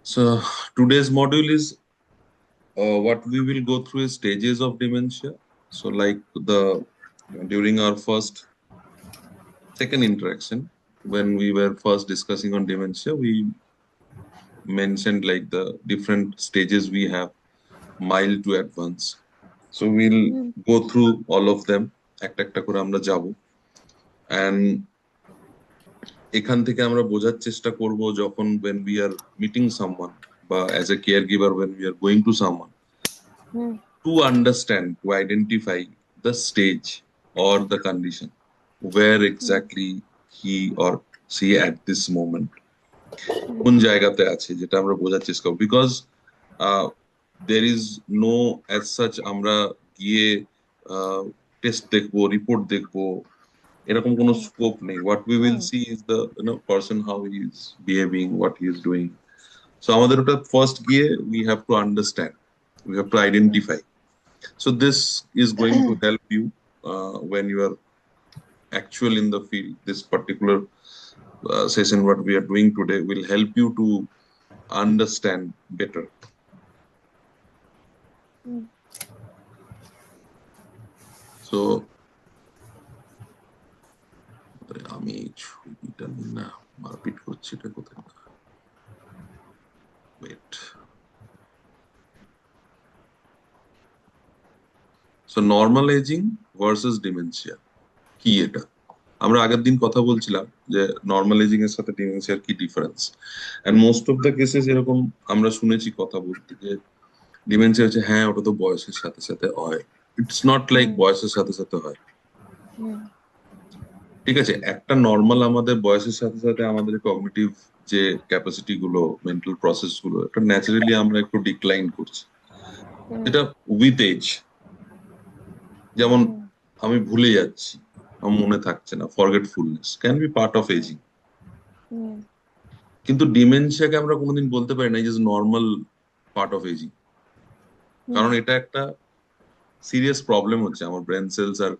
So today's module is what we will go through is stages of dementia. So like the during our second interaction, when we were first discussing on dementia, we mentioned like the different stages we have, mild to advanced. So we'll go through all of them একটা একটা করে আমরা যাব and এখান থেকে আমরা বোঝার চেষ্টা করব যখন when we are meeting someone বা as a caregiver when we are going to someone to understand, to identify the stage or the condition where exactly he or she at this moment কোন জায়গাতে আছে যেটা আমরা বোঝার চেষ্টা করব because there is no as such আমরা গিয়ে টেস্ট দেখবো রিপোর্ট দেখবো এরকম কোনো স্কোপ নেই what we will see is the person how he is behaving what he is doing so আমাদের ওটা ফার্স্ট গিয়ে we have to understand we have to identify so this is going to help you when you are actual in the field this particular session what we are doing today will help you to understand better so আমি এই ছবিটা না মারপিট করছি এটা কোথায় wait so normal aging versus dementia কি এটা আমরা আগের দিন কথা বলছিলাম যে নর্মাল এজিং এর সাথে ডিমেনশিয়ার কি difference and most of the cases এরকম আমরা শুনেছি কথা বলতে যে ডিমেনশিয়া হচ্ছে হ্যাঁ ওটা তো বয়সের সাথে সাথে হয় ইটস নট লাইক বয়সের সাথে সাথে হয় ঠিক আছে একটা নর্মাল আমাদের বয়সের সাথে সাথে আমাদের কগনিটিভ যে ক্যাপাসিটি গুলো মেন্টাল প্রসেস গুলো এটা ন্যাচারালি আমরা একটু ডিক্লাইন করছি এটা উইথ এজ যেমন আমি ভুলে যাচ্ছি আমার মনে থাকছে না forgetfulness can be part of aging কিন্তু ডিমেনশিয়াকে আমরা কোনোদিন বলতে পারি না is normal part of aging কারণ এটা একটা সিরিয়াস প্রবলেম হচ্ছে আমার ব্রেন সেলস আর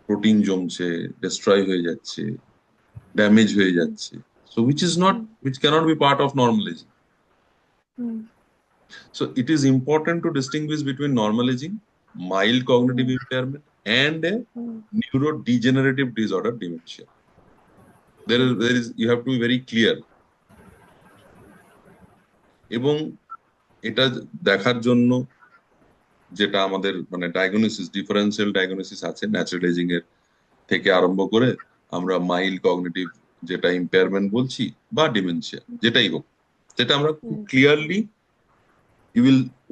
প্রোটিন জমছে ডিস্ট্রয় হয়ে যাচ্ছে ড্যামেজ হয়ে যাচ্ছে so which cannot be part of normal aging so it is important to distinguish between normal aging mild cognitive impairment and a neurodegenerative disorder dementia there is you have to be very clear এবং এটা দেখার জন্য যেটা আমাদের মানে diagnosis differential diagnosis আছে natural ageing এর থেকে আরম্ভ করে আমরা মাইল্ড কগনিটিভ যেটা ইম্পেয়ারমেন্ট বলছি বা ডিমেনশিয়া যেটাই হোক সেটা আমরা খুব clearly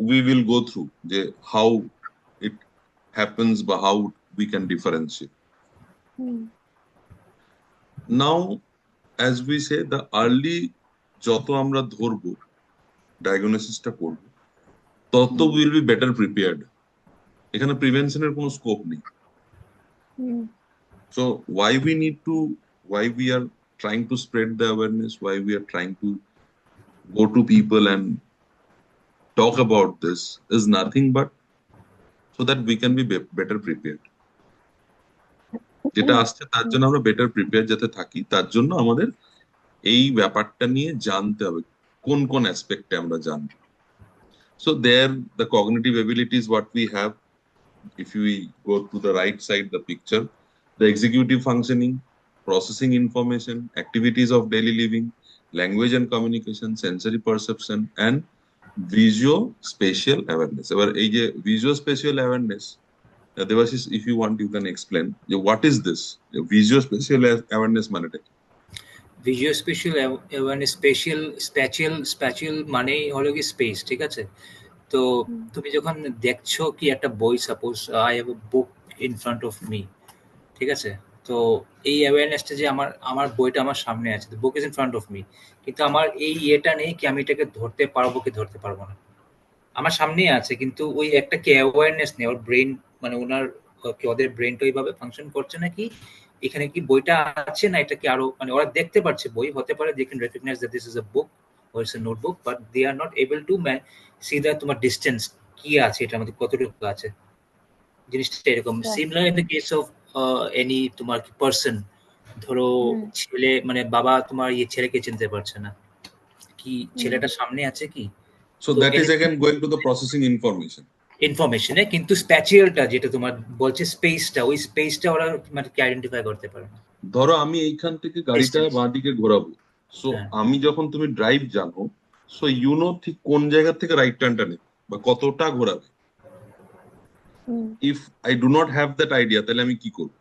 we will go through যে how it happens বা how we can differentiate now as we say the early যত আমরা ধরবো ডায়াগনোসিসটা করব তত উইল বি বেটার প্রিপেয়ার্ড এখানে প্রিভেনশনের কোনো স্কোপ নেই so why we are trying to spread the awareness why we are trying to go to people and talk about this is nothing but so that we can be better prepared যেটা আসছে তার জন্য আমরা better prepare যাতে থাকি তার জন্য আমাদের এই ব্যাপারটা নিয়ে জানতে হবে কোন কোন অ্যাসপেক্টে আমরা জানবো so there the cognitive abilities what we have if we go to the right side the picture the executive functioning processing information activities of daily living language and communication sensory perception and visual spatial awareness এবার এই যে visual spatial awareness Devashish if you want you can explain what is this visual spatial awareness মানে visual special awareness স্প্যাচিয়াল মানেই হলো কি space ঠিক আছে তো তুমি যখন দেখছো কি একটা বই suppose I have a book in front of me ঠিক আছে তো এই অ্যাওয়ারনেসটা যে আমার বইটা আমার সামনে আছে book is in front of me কিন্তু আমার এই ইয়েটা নেই কি আমি এটাকে ধরতে পারবো কি ধরতে পারবো না আমার সামনেই আছে কিন্তু ওই একটা কি অ্যাওয়ারনেস নেই ওর ব্রেন মানে ওদের ব্রেনটা ওইভাবে ফাংশন করছে নাকি এখানে কি বইটা আছে না এটা কি আরো মানে ওরা দেখতে পারছে বই হতে পারে they can recognise that this is a book or it's a notebook but they are not able to see that তোমার ডিসটেন্স কি আছে এটার মধ্যে কতটুকু আছে জিনিসটা এরকম similar in the case of any তোমার কি পারসন ধরো ছেলে মানে বাবা তোমার ছেলেকে চিনতে পারছে না কি কি ছেলেটা সামনে আছে কি। So তো that is again going to the processing information. ইনফরমেশনে কিন্তু স্প্যাচিয়ালটা যেটা তোমার বলছে স্পেসটা, ওই স্পেসটা ওরা মানে কি আইডেন্টিফাই করতে পারে না। ধরো আমি এইখান থেকে গাড়িটা Distance. বাঁ দিকে ঘোরাবো, সো হ্যাঁ। আমি যখন তুমি ড্রাইভ জানো, সো ইউ নো ঠিক কোন জায়গা থেকে রাইট টার্নটা নেবে বা কতটা ঘোরাবে। If I do not have that idea, তাহলে আমি কি করব?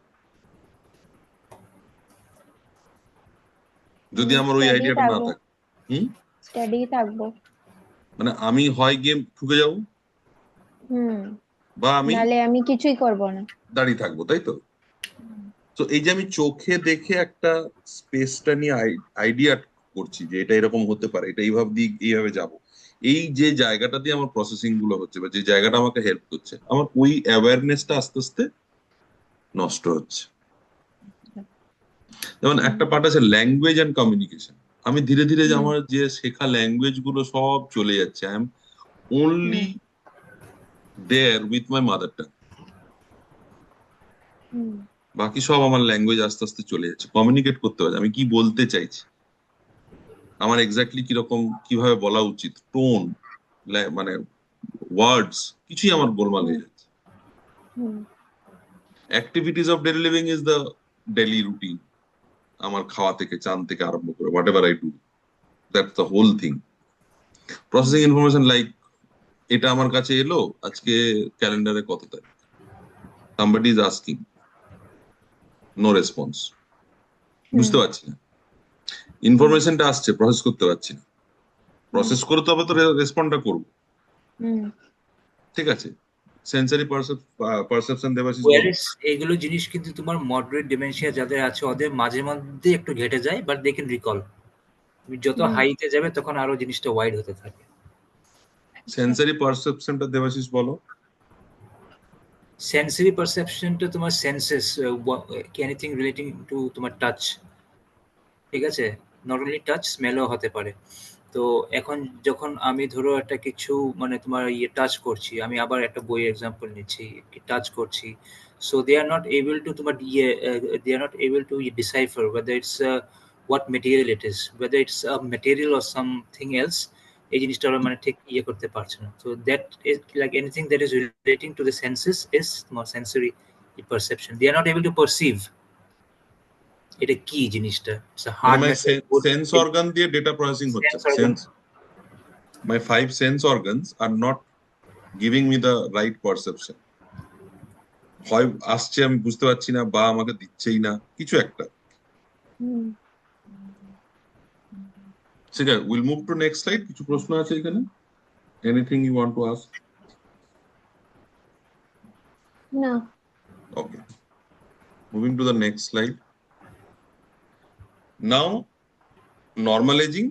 যদি আমার ওই আইডিয়াটা না থাকে, স্টাডি থাকবো, মানে আমি হয় গেম ঠুকে যাব, বা আমি নালে আমি কিছুই করব না, দাঁড়িয়ে থাকবো, তাই তো? তো এই যে আমি চোখে দেখে একটা স্পেসটা নিয়ে আইডিয়া করছি যে এটা এরকম হতে পারে, এটা এইভাবে দিয়ে এইভাবে যাব, এই যে জায়গাটা দিয়ে আমার প্রসেসিং গুলো হচ্ছে বা যে জায়গাটা আমাকে হেল্প করছে, আমার ওই অ্যাওয়ারনেসটা আস্তে আস্তে নষ্ট হচ্ছে। যেমন একটা পার্ট আছে ল্যাঙ্গুয়েজ অ্যান্ড কমিউনিকেশন। আমি ধীরে ধীরে যে আমার যে শেখা ল্যাঙ্গুয়েজ গুলো সব চলে যাচ্ছে, I am only there with my mother tongue. বাকি সব আমার ল্যাঙ্গুয়েজ আস্তে আস্তে চলে যাচ্ছে, কমিউনিকেট করতে পারছি, আমি কি বলতে চাইছি, আমার এক্স্যাক্টলি কিরকম কিভাবে বলা উচিত, টোন, মানে ওয়ার্ডস, কিছুই আমার গোলমাল হয়ে যাচ্ছে। Activities of daily living is the daily routine. আমার খাওয়া থেকে চান থেকে আরম্ভ করে whatever I do, that's the whole thing. Processing information like এটা আমার কাছে এলো আজকে ক্যালেন্ডারে কত তারিখ, somebody is asking, no response, বুঝতে পারছি না, ইনফরমেশনটা আসছে, প্রসেস করতে পারছি না, প্রসেস করতে হবে তো রেসপন্ডটা করবো, ঠিক আছে? সেন্সরি পারসেপশন দেবাশিস বলো। এগুলো জিনিস কিন্তু তোমার মডারেট ডিমেনশিয়া যাদের আছে ওদের মাঝে মধ্যে একটু ঘেটে যায়, বাট দে ক্যান রিকল। তুমি যত হাইতে যাবে তখন আরো জিনিসটা ওয়াইড হতে থাকে। সেন্সরি পারসেপশনটা দেবাশিস বলো। সেন্সরি পারসেপশনটা তোমার সেন্সেস, এনিথিং রিলেটিং টু তোমার টাচ, ঠিক আছে? নট অনলি টাচ, স্মেলও হতে পারে। তো এখন যখন আমি ধরো একটা কিছু মানে তোমার টাচ করছি, আমি আবার একটা বই এক্সাম্পল নিচ্ছি, টাচ করছি, so they are not able to তোমার they are not able to decipher whether it's what material it is, whether it's a material or something else, এই জিনিসটা ওরা মানে ঠিক করতে পারছে না। So that is like anything that is relating to the senses is more sensory perception. They are not able to perceive এটা কি জিনিসটা। সেন্স অর্গান দিয়ে ডেটা প্রসেসিং হচ্ছে, my 5 sense organs are not giving me the right perception. হয় আসছে আমি বুঝতে পারছি না, বা আমাকে দিচ্ছেই না কিছু একটা। ঠিক আছে, will move to next slide. কিছু প্রশ্ন আছে এখানে? Anything you want to ask? না। Okay, moving to the next slide. Now normal aging,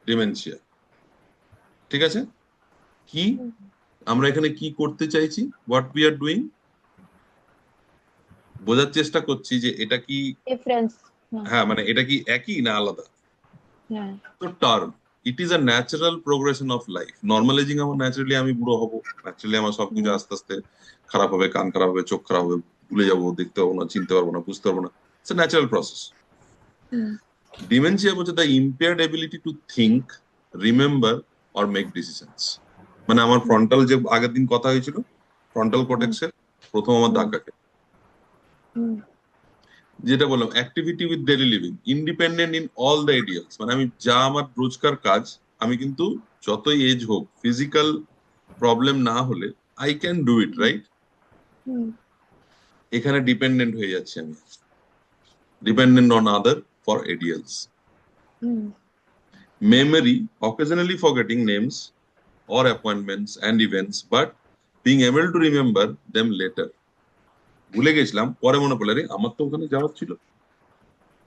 dementia. ঠিক আছে, কি আমরা এখানে কি করতে চাইছি, হোয়াট উই আর ডুইং, বোঝার চেষ্টা করছি যে এটা কি ডিফারেন্স, হ্যাঁ মানে এটা কি একই না আলাদা। তো term, it is a natural progression of life. Normal aging আমার ন্যাচারালি আমি বুড়ো হবো, ন্যাচারালি আমার সবকিছু আস্তে আস্তে খারাপ হবে, কান খারাপ হবে, চোখ খারাপ হবে, ভুলে যাবো, দেখতে পারবো না, চিনতে পারবো না, বুঝতে পারবো না, it's a natural process. Dementia বলছে the impaired ability to think, remember or make decisions. মানে আমার ফ্রন্টাল, যে আগের দিন কথা হয়েছিল ফ্রন্টাল কর্টেক্সের প্রথম আমার ধাক্কা খেয়ে, যেটা বললাম activity with daily living, independent in all the ideals. মানে আমি যা আমার রোজকার কাজ, আমি কিন্তু যতই এজ হোক, ফিজিক্যাল প্রবলেম না হলে I can do it, right? এখানে ডিপেন্ডেন্ট হয়ে যাচ্ছি আমি, dependent on other for ideals. Memory, occasionally forgetting names or appointments and events, but being able to remember them later. ভুলে গেছিলাম, পরে মনে পড়লে রে আমার তো ওখানে যাওয়ার ছিল,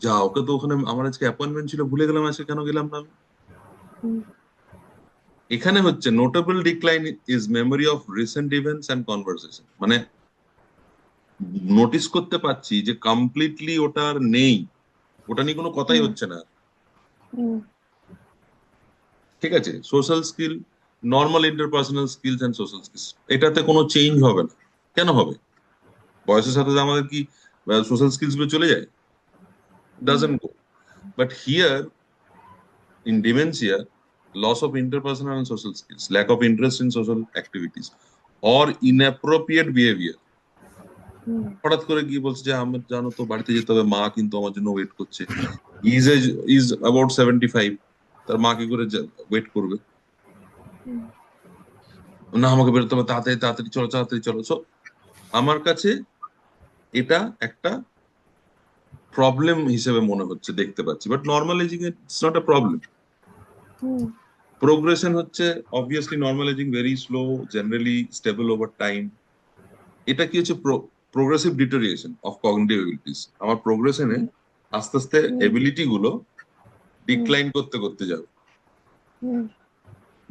যা ওকে তো ওখানে আমার আজকে অ্যাপয়েন্টমেন্ট ছিল, ভুলে গেলাম আজকে, কেন গেলাম না আমি। এখানে হচ্ছে notable decline is memory of recent events and conversation. মানে নোটিস করতে পারছি যে কমপ্লিটলি ওটা আর নেই, ওটা নিয়ে কোনো কথাই হচ্ছে না। ঠিক আছে, social skill, normal interpersonal skills and social skills, এটাতে কোনো চেঞ্জ হবে না। কেন হবে? বয়সের সাথে আমাদের কি সোশ্যাল স্কিলস গুলো চলে যায়? Doesn't go. But here in dementia loss of interpersonal and social skills, lack of interest in social activities, or inappropriate behavior. হঠাৎ করে কি বলছে যে আমার জানো তো বাড়িতে যেতে হবে, মা কিন্তু আমার জন্য ওয়েট করছে, ইজ অ্যাবাউট 75, তার মা কি করে ওয়েট করবে, না আমাকে বেরোতে হবে, তাড়াতাড়ি তাড়াতাড়ি চলো তাড়াতাড়ি চলো। সো আমার কাছে এটা একটা প্রবলেম হিসেবে মনে হচ্ছে, দেখতে পাচ্ছি, but normal aging it's not a problem. Progression হচ্ছে obviously normal aging very slow, generally stable over time. এটা কি হচ্ছে progressive deterioration of cognitive abilities. আমার প্রোগ্রেশনে আস্তে আস্তে এবিলিটি গুলো ডিক্লাইন করতে করতে যাবে,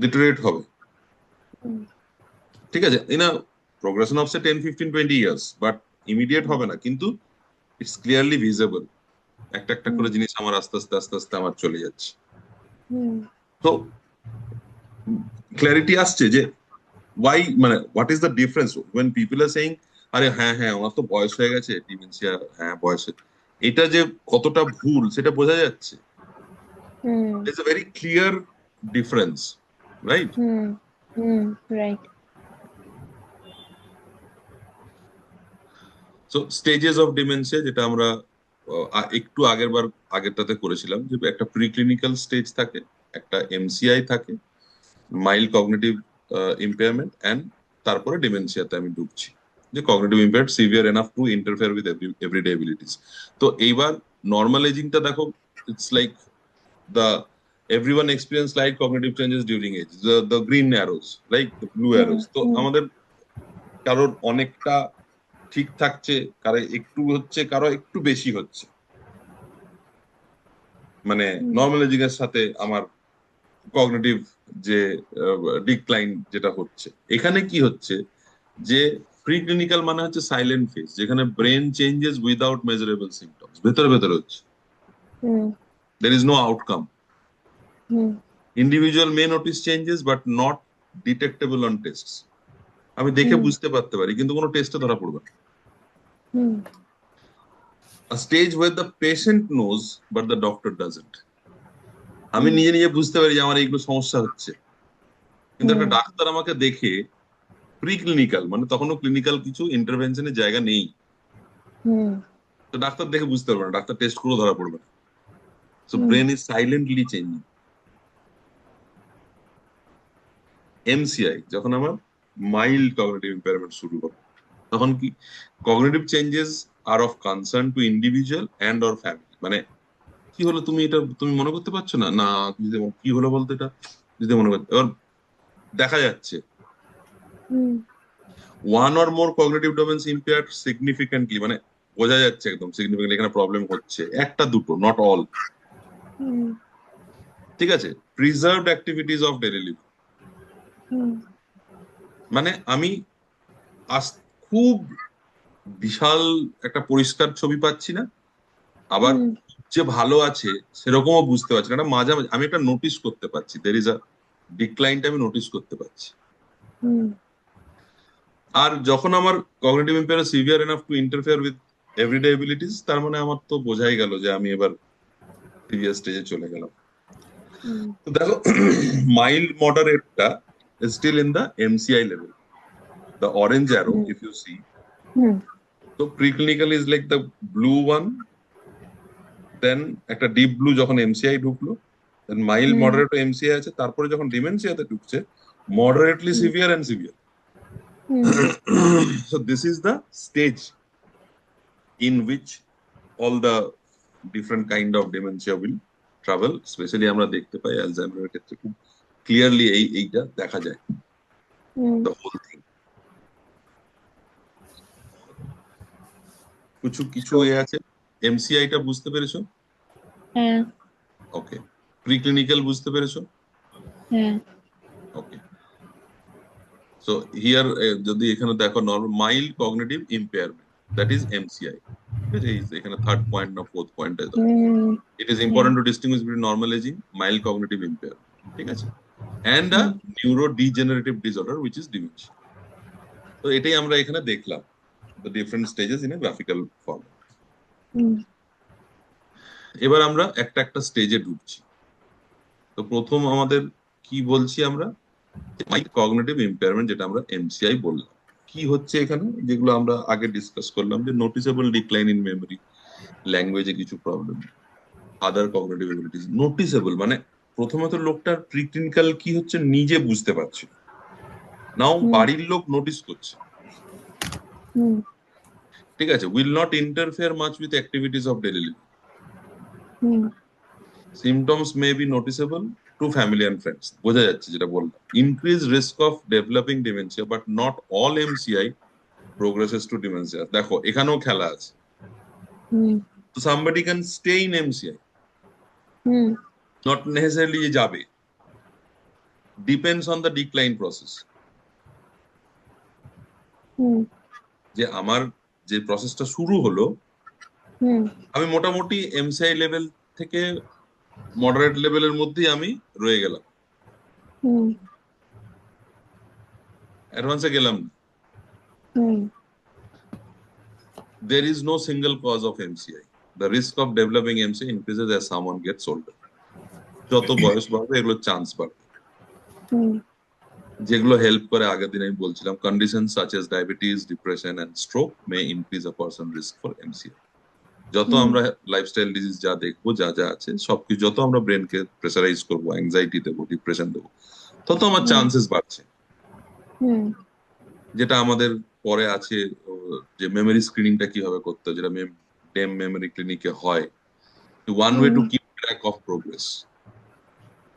ডিটোরিয়েট হবে, ঠিক আছে, in a progression of say 10, 15, 20 years, but immediate হবে না, কিন্তু ইটস ক্লিয়ারলি ভিজিবল। একটা একটা করে জিনিস আমার আস্তে আস্তে আস্তে আস্তে আমার চলে যাচ্ছে। তো ক্ল্যারিটি আসছে যে ওয়াই, মানে what is the difference when people are saying আরে হ্যাঁ হ্যাঁ ওনার তো বয়স হয়ে গেছে, ডিমেনশিয়া, হ্যাঁ বয়সে, এটা যে কতটা ভুল সেটা বোঝা যাচ্ছে। It's a very clear difference, right? Right. So stages of dementia, যেটা আমরা একটু আগেরটাতে করেছিলাম, যে একটা প্রিক্লিনিক্যাল স্টেজ থাকে, একটা এমসিআই থাকে, মাইল্ড কগনিটিভ ইম্পেয়ারমেন্ট, এন্ড তারপরে ডিমেনশিয়াতে আমি ঢুকছি, যে cognitive impaired severe enough to interfere with everyday abilities. তো এইবার নর্মাল এজিংটা দেখো, it's like the everyone experience like cognitive changes during age, the green arrows, like the blue arrows. তো আমাদের কারোর অনেকটা ঠিক থাকছে, কারো একটু হচ্ছে, কারো একটু বেশি হচ্ছে, মানে নর্মাল এজিং এর সাথে আমার কগনিটিভ যে ডিক্লাইন যেটা হচ্ছে। এখানে কি হচ্ছে যে প্রিক্লিনিক্যাল মানে হচ্ছে সাইলেন্ট ফেজ, যেখানে brain changes without measurable symptoms, ভেতরে ভেতরে হচ্ছে, there is no outcome. Individual may notice changes but not detectable on tests. আমি দেখে বুঝতে পারতে পারি, কিন্তু কোনো টেস্টে ধরা পড়বে না। A stage where the patient knows but the doctor doesn't. আমি নিজে নিজে বুঝতে পারি যে আমার এইগুলো সমস্যা হচ্ছে, কিন্তু একটা ডাক্তার আমাকে দেখে, প্রিক্লিনিক্যাল মানে তখনও ক্লিনিক্যাল কিছু ইন্টারভেনশনের জায়গা নেই, তো ডাক্তার দেখে বুঝতে পারবে না, ডাক্তার টেস্ট করে ধরা পড়বে না। So brain is silently changing. MCI যখন আমার মাইল্ড কগনিটিভ ইম্পেয়ারমেন্ট শুরু হবে, তখন কি cognitive changes are of concern to individual and or family. মানে কি হলো, তুমি মনে করতে পারছো না, না কি হলো বলতো, এটা যদি মনে করতে, এবার দেখা যাচ্ছে one or more cognitive domains impaired significantly, মানে বোঝা যাচ্ছে একদম সিগনিফিকেন্টলি এখানে প্রবলেম হচ্ছে, একটা দুটো, নট অল, ঠিক আছে। Preserved activities of daily live, মানে আমি খুব বিশাল একটা পরিষ্কার ছবি পাচ্ছি না, আবার যে ভালো আছে সেরকমও বুঝতে পারছি না, মাঝে মাঝে আমি একটা নোটিস করতে পারছি, দের ইজ আ ডিক্লাইনটা আমি নোটিস করতে পারছি। আর যখন আমার cognitive impair severe enough to interfere with everyday abilities, তার মানে আমার তো বোঝাই গেল যে আমি এবার প্রিভিয়াস স্টেজে চলে গেলাম। তো দেখো, মাইল্ড মডারেটটা still in the MCI level, the orange arrow if you see. So preclinical is like the blue one, then একটা deep blue যখন MCI ঢুকলো, then mild moderate MCI আছে, তারপরে যখন ডিমেনশিয়াতে ঢুকছে moderately severe and severe. So this is the stage in which all the different kind of dementia will travel. Especially আমরা দেখতে পাই অ্যালজাইমারের ক্ষেত্রে খুব ক্লিয়ারলি এইটা দেখা যায়, the whole thing. কিছু আছে। এমসিআইটা বুঝতে পেরেছো? হ্যাঁ। ওকে, প্রিক্লিনিক্যাল বুঝতে পেরেছো? হ্যাঁ। ওকে, সো হিয়ার যদি এখানে দেখো normal mild cognitive impairment, that is MCI, ঠিক আছে। এখানে থার্ড পয়েন্ট না fourth point, it is important to distinguish between normal ageing, mild cognitive impairment, ঠিক আছে, and a neurodegenerative disorder which is dementia. তো এটাই আমরা এখানে দেখলাম, the different stages in a graphical form. এবার আমরা একটা একটা স্টেজে ঢুকছি। তো প্রথম আমাদের কি বলছি আমরা, মাইল্ড কগনিটিভ ইম্পেয়ারমেন্ট, যেটা আমরা এমসিআই বললাম। কি হচ্ছে এখানে, যেগুলো আমরা আগে ডিসকাস করলাম, যে নোটিসেবল ডিক্লাইন ইন মেমোরি, ল্যাঙ্গুয়েজে কিছু প্রবলেম, আদার কগনিটিভ এবিলিটিস। নোটিসেবল মানে প্রথমত লোকটার প্রিক্লিনিক্যাল কি হচ্ছে নিজে বুঝতে পারছে, নাও বাড়ির লোক নোটিস করছে, হুম ঠিক আছে। Will not interfere much with activities of daily living. Hmm symptoms may be noticeable to family and friends, বোঝা যাচ্ছে যেটা বললাম। Increase risk of developing dementia, but not all MCI progresses to dementia. দেখো এখানেও খেলা আছে। হুম তো somebody can stay in MCI, hmm not necessarily যাবে, depends on the decline process. হুম যে আমার যে প্রসেসটা শুরু হলো, হুম আমি মোটামুটি এমসিআই লেভেল থেকে মডারেট লেভেলের মধ্যেই আমি রয়ে গেলাম, হুম অ্যাডভান্সে গেলাম না। হুম There is no single cause of MCI. The risk of developing MCI increases as someone gets older. যত বয়স বাড়বে এগুলো চান্স বাড়বে। হুম যেগুলো হেল্প করে, আগের দিন আমি বলছিলাম, condition such as diabetes, depression and stroke may increase a person risk for MCI. যত হুম আমরা লাইফস্টাইল ডিজিজ যা দেখবো, যা যা আছে সবকিছু, যত আমরা ব্রেনকে প্রেসারাইজ করবো, অ্যাংজাইটি দেবো, ডিপ্রেশন দেবো, তত আমার হুম চান্সেস বাড়ছে। হুম যেটা আমাদের পরে আছে, যে মেমোরি স্ক্রিনিংটা কিভাবে করতে হয়, যেটা ডেম মেমোরি ক্লিনিকে হয়, one way hmm to keep track of progress.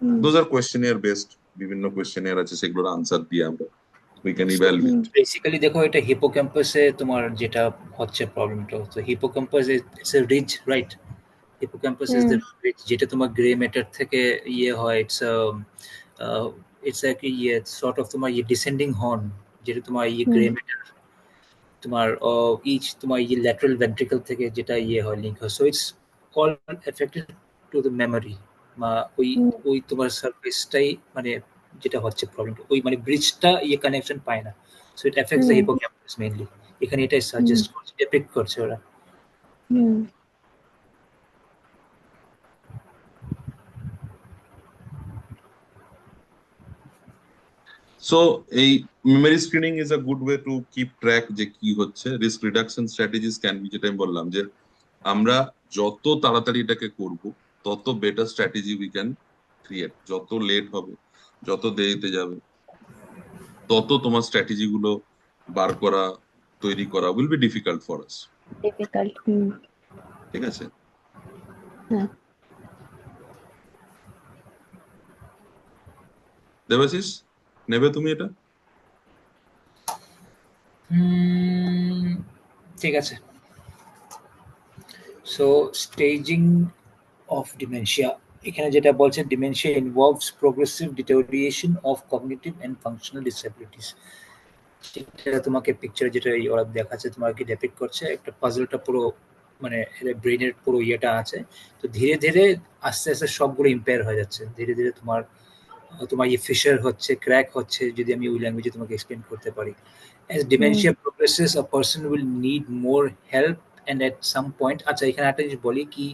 Hmm Those are questionnaire based, বিভিন্ন questionnaire আছে, সেগুলোর আনসার দিয়ে আমরা we can so evaluate. Basically দেখো এটা হিপোক্যাম্পাসে তোমার যেটা হচ্ছে প্রবলেমটা, তো hippocampus it's a ridge, right? Hippocampus is hmm the ridge, যেটা তোমার গ্রে ম্যাটার থেকে ইয়ে হয়। ইটস লাইক ইয়ে সর্ট অফ তোমার ইয়ে ডিসেন্ডিং হর্ন, যেটা তোমার ইয়ে হুম গ্রে ম্যাটার তোমার ইচ তোমার ইয়ে ল্যাটারাল ভেন্ট্রিকল থেকে যেটা ইয়ে হয়, লিঙ্ক হয়। So it's all affected to the memory, বা ওই হুম ওই তোমার সার্ফেসটাই মানে যেটা হচ্ছে প্রবলেম, ওই মানে ব্রিজটা ইয়ে কানেকশন পায় না। So it effects the hmm hippocampus mainly. এখানে এটাই হুম সাজেস্ট করছে, এফেক্ট করছে ওরা। হুম So এই memory screening is a good way to keep track যে কি হচ্ছে। Risk reduction strategies can be, যেটা আমি বললাম, যে আমরা যত তাড়াতাড়ি এটাকে করব, তত better strategy we can create. যত লেট হবে, যত দেরিতে যাবে, তত তোমার স্ট্র্যাটেজি গুলো বার করা, তৈরি করা will be difficult for us. Difficult hmm ঠিক আছে। হ্যাঁ দেবাশিস, নেবে তুমি এটা? ঠিক আছে। সো স্টেজিং অফ ডিমেনশিয়া, এখানে যেটা বলছে, dementia involves progressive deterioration of cognitive and functional disabilities. যেটা তোমাকে পিকচার যেটা ওরা দেখাচ্ছে, তোমার কি ডেপিক্ট করছে, একটা পাজলটা পুরো মানে ব্রেনের পুরো ইয়েটা আছে। তো ধীরে ধীরে আস্তে আস্তে সবগুলো ইম্পেয়ার হয়ে যাচ্ছে, ধীরে ধীরে তোমার তোমার ইয়ে ফিশার হচ্ছে, ক্র্যাক হচ্ছে, যদি আমি ওই ল্যাঙ্গুয়েজে তোমাকে এক্সপ্লেন করতে পারি। As hmm dementia progresses, a person will need more help and at some point, আচ্ছা এখানে একটা জিনিস বলি কি,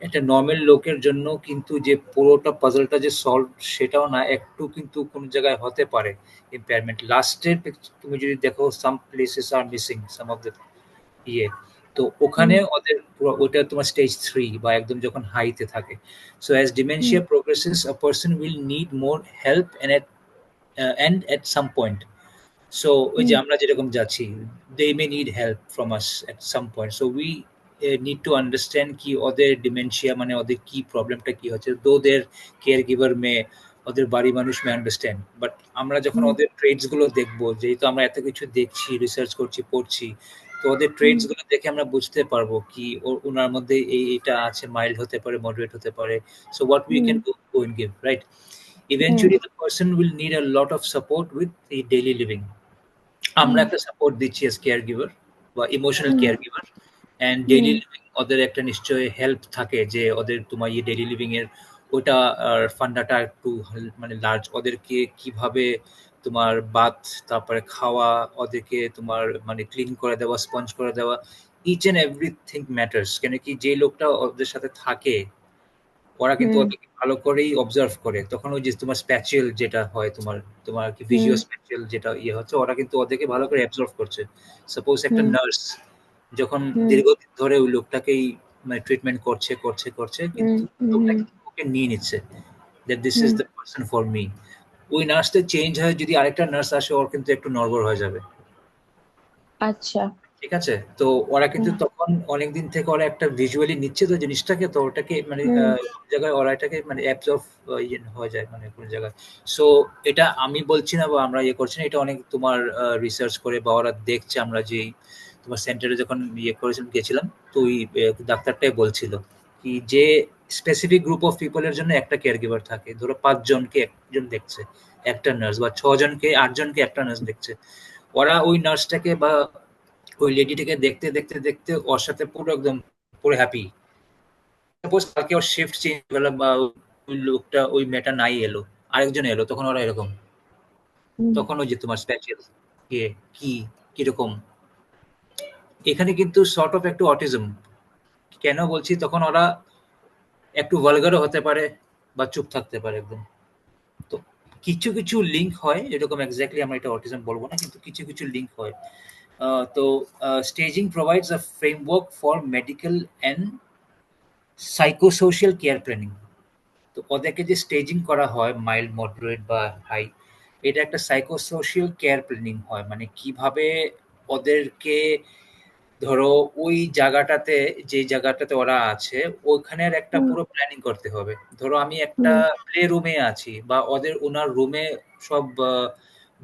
একটা নর্মাল লোকের জন্য কিন্তু যে পুরোটা পাজলটা যে সলভ সেটাও না, একটু কিন্তু কোন জায়গায় হতে পারে ইম্পেয়ারমেন্ট। লাস্টের তুমি যদি দেখো, some places are missing some of the ইয়ে, তো ওখানে হুম ওদের ওটা তোমার স্টেজ 3 বা একদম যখন হাইতে থাকে। So as hmm dementia progresses, a person will need more help and at some point. So ওই যে হুম আমরা যেরকম যাচ্ছি, they may need help from us at some point. So we need to understand কি ওদের ডিমেনশিয়া মানে ওদের কি প্রবলেমটা কি হচ্ছে, দো দের কেয়ার গিভার মে, ওদের বাড়ি মানুষ মে আন্ডারস্ট্যান্ড। বাট আমরা যখন হুম ওদের ট্রেডস গুলো দেখবো, যেহেতু আমরা এত কিছু দেখছি, রিসার্চ করছি, পড়ছি, তো ওদের হুম ট্রেডস গুলো দেখে আমরা বুঝতে পারবো কি ওনার মধ্যে এটা আছে, মাইল্ড হতে পারে, মডারেট হতে পারে। So what we hmm can go and give, right? Hmm Eventually the person will need a lot of support with the daily living. আমরা হুম একটা সাপোর্ট দিচ্ছি এস কেয়ার গিভার বা emotional hmm care giver, and daily living ওদের একটা নিশ্চয় help থাকে, যে ওদের তোমার এই ডেইলি লিভিং এর ওটা ফান্ডাটা একটু মানে লার্জ, ওদেরকে কিভাবে তোমার বাথ, তারপরে খাওয়া, ওদেরকে তোমার মানে ক্লিন করে দেওয়া, স্পঞ্জ করে দেওয়া, ইচ এন্ড এভরিথিং ম্যাটার্স। কেন কি যে লোকটা ওদের সাথে থাকে, ওরা কিন্তু হুম। ওদেরকে ভালো করেই অবজার্ভ করে। তখন ওই যে তোমার স্প্যাচিয়াল যেটা হয় তোমার কি ভিজুয়াল স্প্যাচিয়াল যেটা হচ্ছে, ওরা কিন্তু ওদেরকে ভালো করে অ্যাবজর্ভ করছে। সাপোজ একটা নার্স যখন দীর্ঘদিন ধরে ওই লোকটাকেই মানে ট্রিটমেন্ট করছে কিন্তু লোকটা কিন্তু ওকে নিয়ে নিচ্ছে, that this is the person for me. ওই নার্সটা চেঞ্জ হয়, যদি আরেকটা নার্স আসে ওর কিন্তু একটু নড়বড় হয়ে যাবে। আচ্ছা। ঠিক আছে, তো ওরা কিন্তু তখন অনেকদিন থেকে ওরা একটা ভিজুয়ালি নিচ্ছে তো জিনিসটাকে, তো ওটাকে মানে জায়গায় ওরা এটাকে মানে অ্যাবজর্ভ হয়ে যায় মানে কোন জায়গায়। সো এটা আমি বলছি না বা আমরা করছি না, এটা অনেক তোমার রিসার্চ করে বা ওরা দেখছে। আমরা যে তোমার সেন্টারে যখন গেছিলাম, তো ওই ডাক্তারটাই বলছিল কি যে স্পেসিফিক গ্রুপ অফ পিপলের জন্য একটা কেয়ার গিভার থাকে। ধরো 5 জনকে একজন দেখছে একটা নার্স, বা 6 জনকে 8 জনকে একটা নার্স দেখছে। ওরা ওই নার্সটাকে বা ওই লেডিটাকে দেখতে ওর সাথে পুরো একদম পুরো হ্যাপি। সাপোজ কালকে ওর শিফট চেঞ্জ হলো বা ওই লোকটা ওই মেয়েটা নাই এলো, আরেকজন এলো, তখন ওরা এরকম। তখন ওই যে তোমার স্পেশাল কে কি কিরকম, এখানে কিন্তু সর্ট অফ একটু অটিজম। কেন বলছি, তখন ওরা একটু ভালগারও হতে পারে বা চুপ থাকতে পারে একদম। তো কিছু কিছু লিঙ্ক হয় এরকম, এক্স্যাক্টলি আমরা এটা অটিজম বলবো না, কিন্তু কিছু কিছু লিঙ্ক হয়। তো staging provides a framework for medical and psychosocial care planning. তো ওদেরকে যে স্টেজিং করা হয় মাইল্ড, মডারেট বা হাই, এটা একটা সাইকোসোশিয়াল কেয়ার প্ল্যানিং হয়। মানে কিভাবে ওদেরকে ধরো ওই জায়গাটাতে, যে জায়গাটাতে ওরা আছে ওখানের একটা পুরো প্ল্যানিং করতে হবে। ধরো আমি একটা প্লে রুমে আছি বা ওনার রুমে সব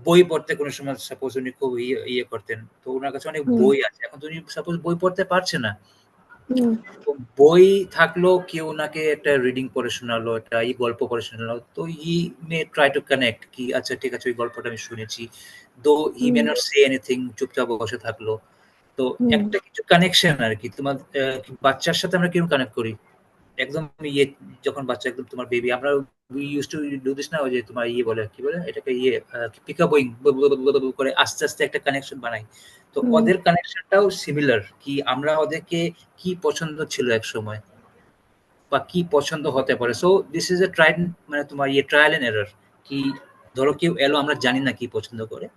বই পড়তে কোনো সময় সাপোজ উনি খুব ইয়ে করতেন, তো ওনার কাছে অনেক বই আছে, এখন তো উনি সাপোজ বই পড়তে পারছে না। তো বই থাকলো, কেউ ওনাকে একটা রিডিং পড়ে শোনালো, একটা গল্প পড়ে শোনালো, তো হি মে ট্রাই টু কানেক্ট কি আচ্ছা ঠিক আছে ওই গল্পটা আমি শুনেছি, দো হি মে নট সে এনিথিং, চুপচাপ বসে থাকলো। তো একটা কিছু কানেকশন আর কি। তোমার বাচ্চার সাথে আমরা কিরকম কানেক্ট করি একদম ইয়ে, যখন বাচ্চা একদম তোমার বেবি, আমরা we use to do this না, ওই যে তোমার ইয়ে বলে কি বলে এটাকে, ইয়ে পিকআপ উইং করে আস্তে আস্তে একটা কানেকশন বানাই। তো ওদের কানেকশনটাও সিমিলার, কি আমরা ওদেরকে কি পছন্দ ছিল এক সময় বা কি পছন্দ হতে পারে। So this is a trial, মানে তোমার ইয়ে ট্রায়াল এন্ড এরর। কি ধরো কেউ এলো, আমরা জানি না কি পছন্দ করে,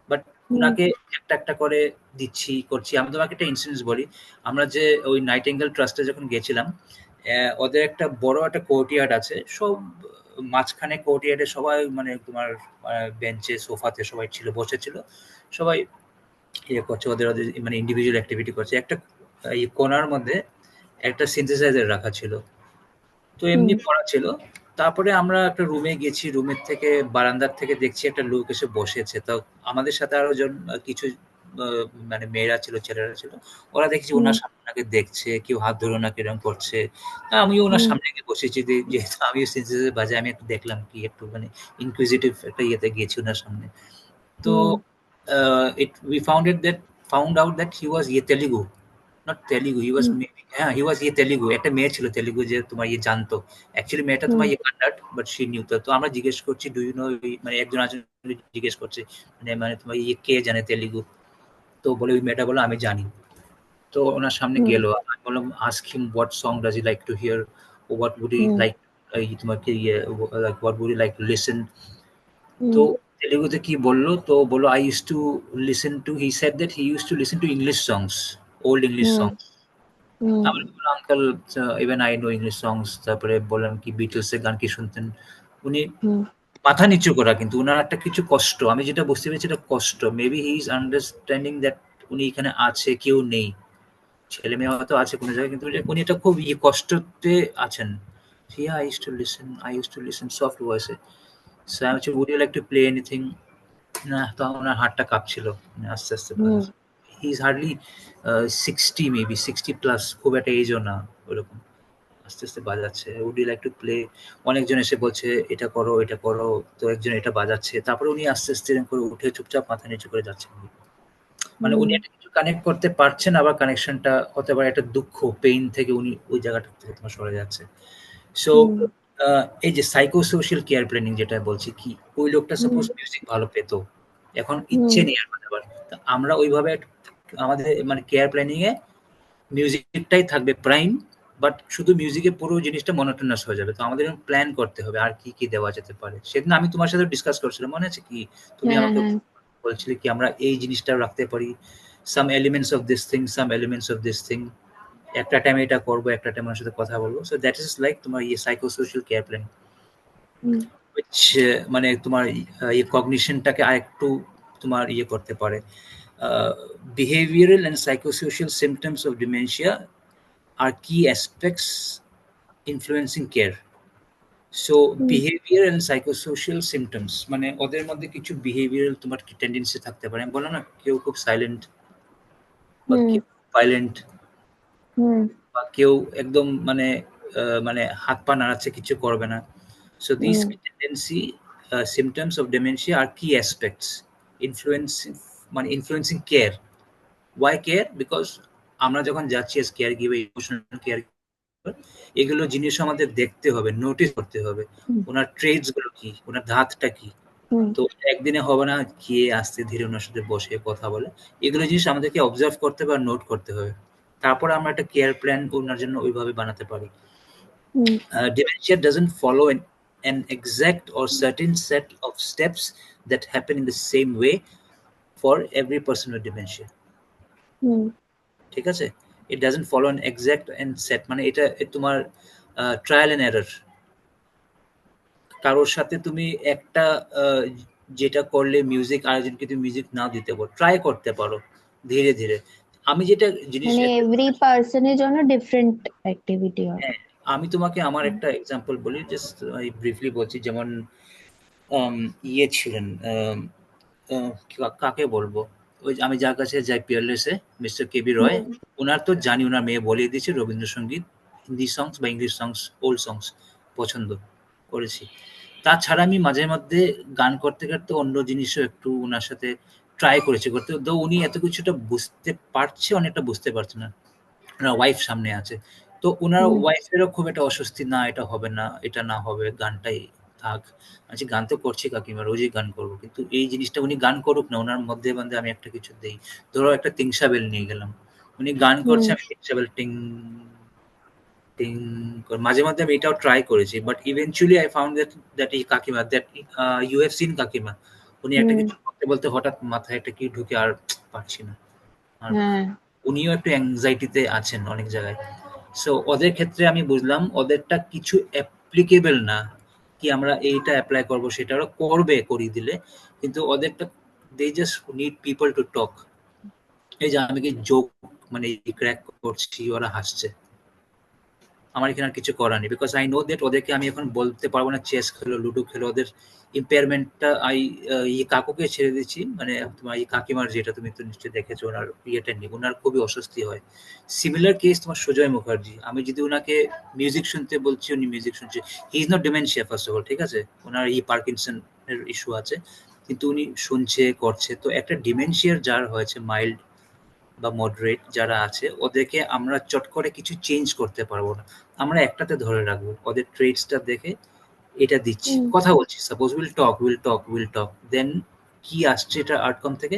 বাট উনাকে একটা একটা করে দিচ্ছি করছি। আমি তোমাকে একটা ইনসিডেন্স বলি। আমরা যে ওই নাইটিঙ্গেল ট্রাস্টে যখন গেছিলাম, ওদের একটা বড় একটা কোর্টইয়ার্ড আছে, সব মাঝখানে কোর্টইয়ার্ডে সবাই মানে তোমার বেঞ্চে সোফাতে সবাই ছিল, বসেছিল সবাই, ইয়ে করছে ওদের ওদের মানে ইন্ডিভিজুয়াল অ্যাক্টিভিটি করছে। একটা এই কোনার মধ্যে একটা সিনথেসাইজার রাখা ছিল, তো এমনি পড়া ছিল। তারপরে আমরা একটা রুমে গেছি, রুমের থেকে বারান্দার থেকে দেখছি একটা লোক এসে বসেছে। তো আমাদের সাথে আরো কিছু মানে মেয়েরা ছিল, ছেলেরা ছিল, ওরা দেখছি ওনার সামনে ওনাকে দেখছে, কেউ হাত ধরে ওনাকে এরকম করছে। আমিও ওনার সামনে গিয়ে বসেছি, যেহেতু আমিও সিনথেসাইজার বাজাই, আমি একটু দেখলাম কি একটু মানে ইনকুইজিটিভ একটা ইয়েতে গিয়েছি ওনার সামনে। তো we found out that he was ইয়ে Telugu, not Telugu, he was maybe, হ্যাঁ হি ওয়াজ ইয়ে তেলেগু। একটা মেয়ে ছিল তেলেগু যে তোমার ইয়ে জানতো, অ্যাকচুয়ালি মেয়েটা তোমার ইয়ে কান্নাড, বাট সি নিউ। তো আমরা জিজ্ঞেস করছি ডু ইউ নো, মানে একজন আছেন জিজ্ঞেস করছে মানে মানে তোমার ইয়ে কে জানে তেলেগু। তো বলে ওই মেয়েটা বলে আমি জানি। তো ওনার সামনে গেল, আমি বললাম ask him what song does he like to hear, what would he like, তোমাকে ইয়ে like what would he like to listen. তো তেলেগুতে কি বললো, তো বললো I use to listen to, he said that he use to listen to English songs, old English songs. আমি বললাম uncle even I know English songs. তারপরে বললাম কি বিটলস এর গান কি শুনতেন। উনি মাথা নিচু করা, কিন্তু উনার একটা কিছু কষ্ট, আমি যেটা বুঝতে পেরেছি এটা কষ্ট। Maybe he is understanding that উনি এখানে আছে, কেউ নেই, ছেলে মেয়ে হয়তো আছে কোনো জায়গায়, কিন্তু উনি এটা খুব কষ্টতে আছেন। Yeah, I used to listen soft voice. So আমি বলছি, would you like to play anything? না, তখন ওনার হাতটা কাঁপছিল, মানে আস্তে আস্তে বাজাচ্ছে। He is hardly 60, maybe 60 plus, খুব একটা এজও না ওরকম। আস্তে আস্তে বাজাচ্ছে, would you like to play. অনেকজন এসে বলছে এটা করো এটা করো, তো একজন এটা বাজাচ্ছে। তারপরে উনি আস্তে আস্তে এরকম করে উঠে চুপচাপ মাথা নিচু করে যাচ্ছেন। মানে উনি একটা কিছু কানেক্ট করতে পারছেন, আবার কানেকশনটা হতে পারে একটা দুঃখ, পেইন থেকে উনি ওই জায়গাটা থেকে তোমার সরে যাচ্ছে। সো এই যে সাইকোসোশিয়াল কেয়ার প্ল্যানিং যেটা বলছি, কি ওই লোকটা সাপোজ মিউজিক ভালো পেতো, এখন ইচ্ছে নেই আর বাজাবার, তা আমরা ওইভাবে আমাদের মানে কেয়ার প্ল্যানিং এ মিউজিকটাই থাকবে প্রাইম, বাট শুধু মিউজিকে পুরো জিনিসটা মনোটোনাস হয়ে যাবে। তো আমাদের প্ল্যান করতে হবে আর কি দেওয়া যেতে পারে। সেদিন আমি তোমার সাথে ডিসকাস করছিলাম, মনে আছে কি? তুমি হ্যাঁ আমাকে হ্যাঁ বলছিলে কি আমরা এই জিনিসটা রাখতে পারি, some elements of this thing, some elements of this thing. একটা টাইমে এটা করবো, একটা টাইমে ওর সাথে কথা বলবো। সো দ্যাট ইজ লাইক তোমার psycho social care plan, hmm which মানে তোমার কগনিশনটাকে আরেকটু তোমার করতে পারে। Behavioral and psychosocial symptoms of dementia are key aspects influencing care. So hmm behavior and psychosocial symptoms মানে ওদের মধ্যে কিছু behavioral তোমার টেন্ডেন্সি থাকতে পারে। আমি বললাম না, কেউ খুব সাইলেন্ট, বা হুম কেউ ভাইলেন্ট, হুম বা কেউ একদম মানে মানে হাত পা নাড়াচ্ছে, কিছু করবে না। So these hmm tendency symptoms of dementia are key aspects influencing care. Why care? Because আমরা যখন যাচ্ছি as caregiver, emotional care, এগুলো জিনিস আমাদের দেখতে হবে, নোটিস করতে হবে। হুম ওনার ট্রেডস গুলো কি, ওনার ধাতটা কি। হুম তো একদিনে হবে না গিয়ে আস্তে ধীরে ওনার সাথে বসে কথা বলে। এগুলো জিনিস আমাদেরকে অবজার্ভ করতে হবে আর নোট করতে হবে। তারপরে আমরা একটা কেয়ার প্ল্যান ওনার জন্য ওইভাবে বানাতে পারি। হুম Dementia doesn't follow an exact or certain set of steps that happen in the same way for every person with dementia. হুম ঠিক আছে? It doesn't follow an exact and set, মানে এটা তোমার ট্রায়াল এন্ড এরর। কারোর সাথে তুমি একটা যেটা করলে মিউজিক, আরেকজনকে তুমি মিউজিক নাও দিতে পারো, ট্রাই করতে পারো ধীরে ধীরে। আমি যেটা জিনিস মানে একটা এভরি পার্সনের জন্য ডিফারেন্ট অ্যাক্টিভিটি হবে। হ্যাঁ, আমি তোমাকে আমার একটা এক্সাম্পল বলি, জাস্ট ব্রিফলি বলছি। যেমন ছিলেন, কাকে বলবো, ওই যে আমি যার কাছে যাই পিয়ারলেসে, মিস্টার কেবি রয়। হুম ওনার তো জানি ওনার মেয়ে বলিয়ে দিয়েছে রবীন্দ্রসঙ্গীত, হিন্দি সংস বা ইংলিশ সংস, ওল্ড সংস পছন্দ করেছি। তাছাড়া আমি মাঝে মধ্যে গান করতে করতে অন্য জিনিসও একটু ওনার সাথে ট্রাই করেছি করতে, তো উনি এত কিছুটা বুঝতে পারছে, অনেকটা বুঝতে পারছে না। ওনার ওয়াইফ সামনে আছে, তো ওনার হুম ওয়াইফেরও খুব একটা অস্বস্তি, না এটা হবে না, এটা না হবে, গানটাই থাক। আচ্ছা, গান তো করছি কাকিমা, রোজই গান করবো, কিন্তু এই জিনিসটা উনি গান করুক না, ওনার মধ্যে মধ্যে আমি একটা কিছু দেই। ধরো একটা তিংসা বেল নিয়ে গেলাম, উনি গান হুম করছে, আমি তিংসা বেল টিং টিং মাঝে মধ্যে আমি এটাও ট্রাই করেছি, but eventually I found that এই কাকিমা, দ্যাট ইউ হ্যাভ সিন কাকিমা, উনি একটা হুম কিছু বলতে বলতে হঠাৎ মাথায় একটা কি ঢুকে আর পারছি না। আর হ্যাঁ উনিও একটু অ্যাংজাইটিতে আছেন অনেক জায়গায়। সো ওদের ক্ষেত্রে আমি বুঝলাম ওদেরটা কিছু অ্যাপ্লিকেবল না, কি আমরা এইটা অ্যাপ্লাই করব সেটা ওরা করবে করিয়ে দিলে, কিন্তু ওদেরটা they just need people to talk. এই যে আমি কি জোক মানে ক্র্যাক করছি, ওরা হাসছে, আমার এখানে আর কিছু করার নেই, বিকজ আই নো দ্যাট ওদেরকে আমি এখন বলতে পারবো না চেস খেলো, লুডো খেলো। ওদের ইম্পেয়ারমেন্টটা কাকুকে ছেড়ে দিচ্ছি, মানে তোমার কাকিমার, যেটা তুমি তো নিশ্চয়ই দেখেছো, ওনার ইয়েটা নেই, ওনার খুবই অস্বস্তি হয়। সিমিলার কেস তোমার সুজয় মুখার্জি, আমি যদি ওনাকে মিউজিক শুনতে বলছি, উনি মিউজিক শুনছে। He is not dementia first of all, ঠিক আছে, ওনার পার্কিনসন এর ইস্যু আছে, কিন্তু উনি শুনছে করছে। তো একটা ডিমেনশিয়ার যার হয়েছে মাইল্ড বা মডারেট যারা আছে, ওদেরকে আমরা চট করে কিছু চেঞ্জ করতে পারবো না। আমরা একটাতে ধরে রাখবো, ওদের ট্রেটসটা দেখে এটা দিচ্ছি, হুম কথা বলছি, সাপোজ উইল টক, দেন কি আসছে এটা আউটকাম থেকে,